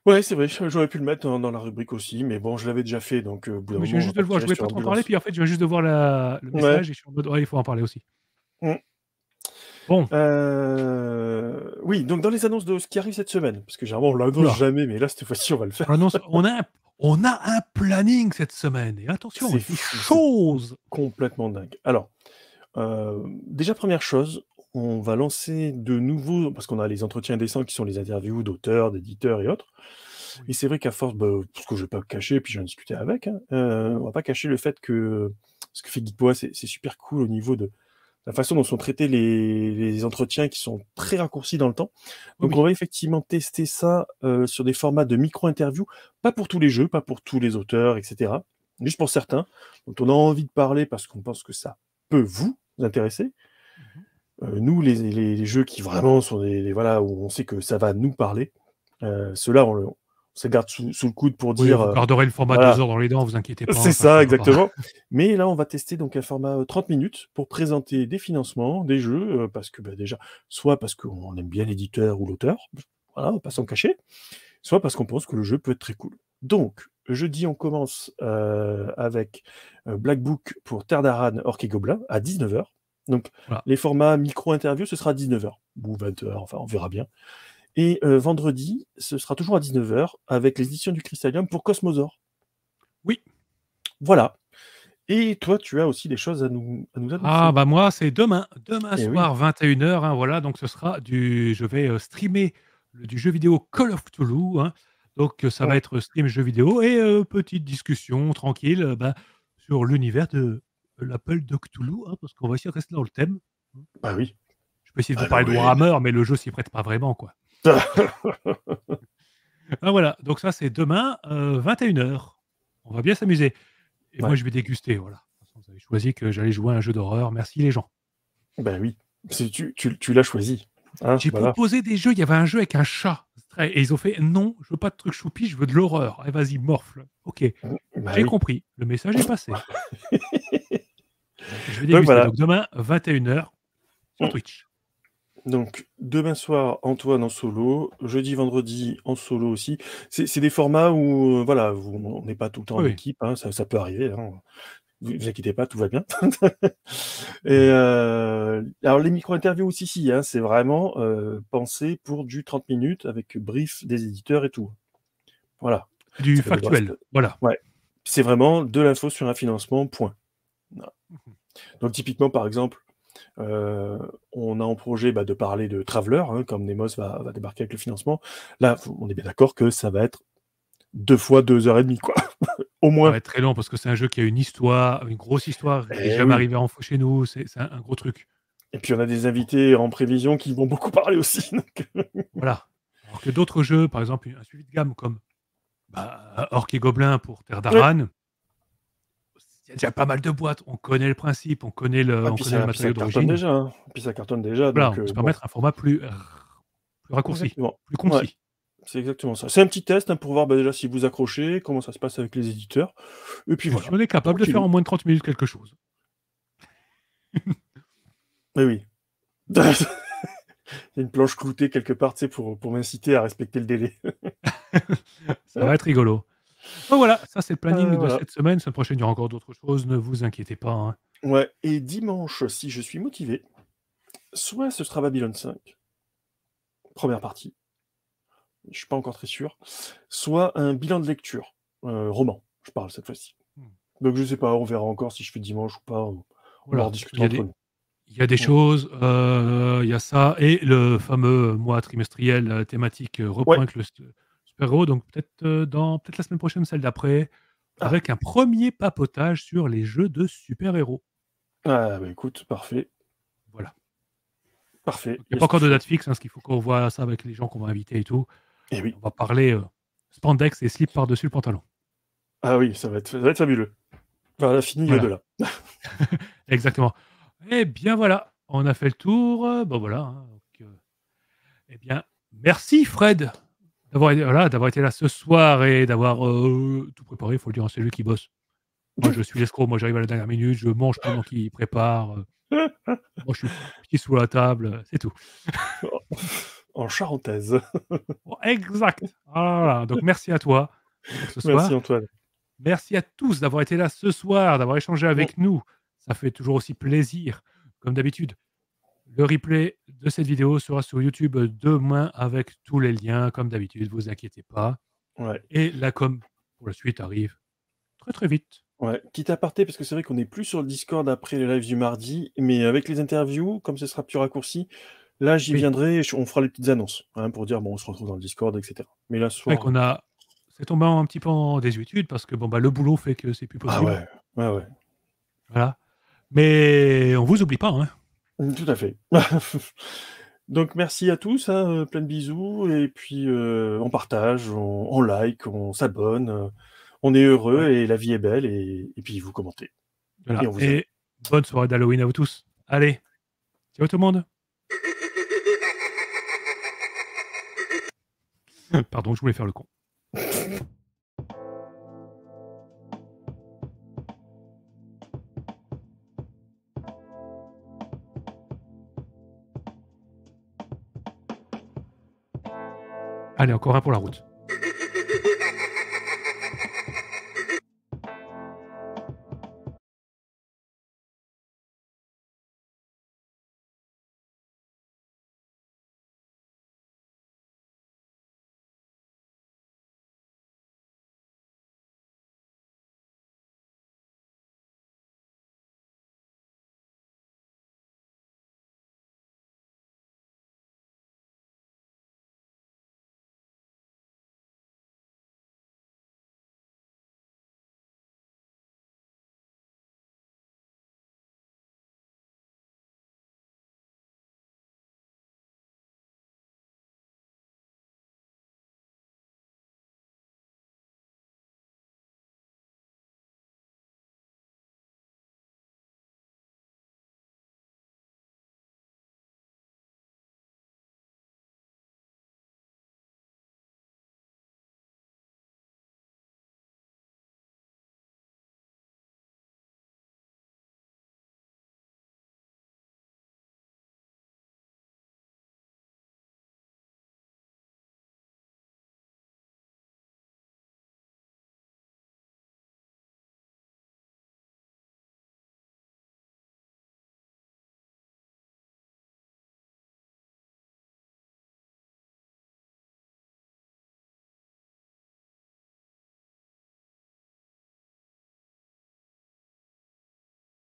Ouais, c'est vrai, j'aurais pu le mettre dans la rubrique aussi, mais bon, je l'avais déjà fait, donc au bout d'un Mais je moment, viens on va juste de pas le voir. Je tirer voulais sur pas trop en parler, l'ambulance. puis en fait, je viens juste de voir le Ouais. message et je suis en mode, ouais, il faut en parler aussi. Mmh. Bon, Oui, donc dans les annonces de ce qui arrive cette semaine, parce que généralement on l'annonce oula. jamais, mais là, cette fois-ci, on va le faire. On a un planning cette semaine. Et attention, C'est des fou, c'est choses. complètement dingue. Alors, déjà, première chose, on va lancer de nouveaux parce qu'on a les entretiens décents qui sont les interviews d'auteurs, d'éditeurs et autres. Oui. Et c'est vrai qu'à force, parce que je vais pas cacher, puis j'en discutais avec, hein, on va pas cacher le fait que ce que fait Geekbois, c'est super cool au niveau de la façon dont sont traités les entretiens qui sont très raccourcis dans le temps. Oui, Donc oui. on va effectivement tester ça sur des formats de micro-interviews, pas pour tous les jeux, pas pour tous les auteurs, etc. Juste pour certains, dont on a envie de parler parce qu'on pense que ça peut vous intéresser. Nous, les jeux qui vraiment sont voilà, où on sait que ça va nous parler, ceux-là, on se garde sous le coude pour Oui, dire, vous garderez le format voilà, 2 heures dans les dents, vous inquiétez pas, c'est ça ça, changera pas. exactement. Mais là, on va tester donc un format 30 minutes pour présenter des financements, des jeux, parce que déjà, soit parce qu'on aime bien l'éditeur ou l'auteur, voilà, on va pas s'en cacher, soit parce qu'on pense que le jeu peut être très cool. Donc, jeudi, on commence avec Black Book pour Terre d'Aran, Orques et Gobelins à 19h. Donc, Voilà. les formats micro-interview, ce sera à 19h ou 20h, enfin, on verra bien. Et vendredi, ce sera toujours à 19h avec les éditions du Crystalium pour Cosmosaur. Oui. Voilà. Et toi, tu as aussi des choses à nous annoncer. Ah, bah moi, c'est demain. Demain Eh soir, oui. 21h. Hein, voilà, donc ce sera je vais streamer du jeu vidéo Call of Cthulhu. Hein, donc ça va Mmh. être stream jeu vidéo et petite discussion tranquille sur l'univers de l'Apple de Cthulhu. Hein, parce qu'on va essayer de rester dans le thème. Bah oui. Je peux essayer de vous parler de Halloween. Warhammer, mais le jeu s'y prête pas vraiment, quoi. Ah, voilà, donc ça c'est demain, 21h. On va bien s'amuser. Et moi Ouais. je vais déguster, voilà. De toute façon, vous avez choisi que j'allais jouer à un jeu d'horreur. Merci les gens. Bah oui. Tu l'as choisi. Hein, J'ai voilà. proposé des jeux, il y avait un jeu avec un chat. Et ils ont fait non, je veux pas de trucs choupi, je veux de l'horreur. Allez, vas-y, morfle. Ok, Bah j'ai oui. compris. Le message est passé. Je vais Donc déguster. voilà. Donc demain, 21h sur Mmh. Twitch. Donc demain soir, Antoine en solo, jeudi, vendredi en solo aussi. C'est des formats où voilà, on n'est pas tout le temps Oui, en oui. équipe, hein, ça peut arriver. Hein. Vous inquiétez pas, tout va bien. Et Oui. alors les micro-interviews aussi, si, hein, c'est vraiment pensé pour du 30 minutes avec brief des éditeurs et tout. Voilà. Du Ça peut devoir- factuel. Voilà. Ouais. C'est vraiment de l'info sur un financement, point. Voilà. Mhm. Donc typiquement, par exemple, on a en projet de parler de Traveler, hein, comme Nemos va débarquer avec le financement. Là, on est bien d'accord que ça va être 2 fois 2h30, quoi. Au Ça moins. va être très long parce que c'est un jeu qui a une histoire, une grosse histoire, qui est Eh jamais oui. arrivé en faux chez nous. C'est un gros truc. Et puis on a des invités en prévision qui vont beaucoup parler aussi. Donc. Voilà. Alors que d'autres jeux, par exemple, un suivi de gamme comme Orques et Gobelins pour Terre Ouais. d'Aran, il y a déjà pas mal de boîtes. On connaît le principe, on connaît Ah, on puis connaît le ça matériau cartonne d'origine. déjà. Hein. Puis ça cartonne déjà, Voilà, donc on va se bon. permettre un format plus raccourci, Exactement. plus Ouais, concis. c'est exactement ça. C'est un petit test hein, pour voir déjà si vous accrochez, comment ça se passe avec les éditeurs. Et puis Si voilà, on est capable de faire tranquillou. en moins de 30 minutes quelque chose. Mais oui. Il y a une planche cloutée quelque part, tu sais, pour m'inciter à respecter le délai. Ça va être rigolo. Donc voilà, ça c'est le planning de Voilà. cette semaine. Semaine prochaine, il y aura encore d'autres choses. Ne vous inquiétez pas. Hein. Ouais. Et dimanche, si je suis motivé, soit ce sera Babylon 5, première partie, je suis pas encore très sûr, soit un bilan de lecture, roman, je parle cette fois-ci. Donc je sais pas, on verra encore si je fais dimanche ou pas. On va en Voilà, discuter entre nous. il y a des Mm. choses, il y a ça et le fameux mois trimestriel thématique reprend Ouais. avec le super-héros. Donc peut-être la semaine prochaine, celle d'après, Ah. avec un premier papotage sur les jeux de super-héros. Ah bah écoute, parfait. Voilà. Parfait. Donc il Il n'y a y a pas ce qu'il encore de faut. date fixe, hein, parce qu'il faut qu'on voit ça avec les gens qu'on va inviter et tout. Eh Et oui. on va parler spandex et slip par-dessus le pantalon. Ah oui, ça va être fabuleux. Vers l'infini et Voilà. au-delà. Exactement. Eh bien voilà, on a fait le tour. Bon voilà. Hein, donc, eh bien, merci Fred d'avoir été là ce soir et d'avoir tout préparé. Il faut le dire, c'est lui qui bosse. Moi, je suis l'escroc. Moi, j'arrive à la dernière minute, je mange pendant qu'ils préparent. Moi, je suis pieds sous la table, c'est tout. En charentaise. Exact. Voilà, donc merci à toi pour ce Merci soir. Antoine. Merci à tous d'avoir été là ce soir, d'avoir échangé Mmh. avec nous. Ça fait toujours aussi plaisir. Comme d'habitude, le replay de cette vidéo sera sur YouTube demain avec tous les liens, comme d'habitude, vous inquiétez pas. Ouais. Et la com pour la suite arrive très, très vite. Ouais, petit aparté parce que c'est vrai qu'on n'est plus sur le Discord après les lives du mardi, mais avec les interviews, comme ce sera plus raccourci, là j'y Oui, viendrai et on fera les petites annonces, hein, pour dire: «Bon, on se retrouve dans le Discord» et cetera. Mais là, ce c'est vrai soir, qu'on a c'est tombé un petit peu en désuétude parce que bon, bah, le boulot fait que c'est plus ah possible. ouais, ouais, ouais. Voilà. Mais on vous oublie pas, hein. Tout à fait. Donc merci à tous, hein, plein de bisous et puis, on partage, on like, on s'abonne, on est heureux Ouais, et la vie est belle et puis vous commentez et voilà on vous aime. et bonne soirée d'Halloween à vous tous. Allez, ciao tout le monde. Pardon, je voulais faire le con. Allez, encore un pour la route.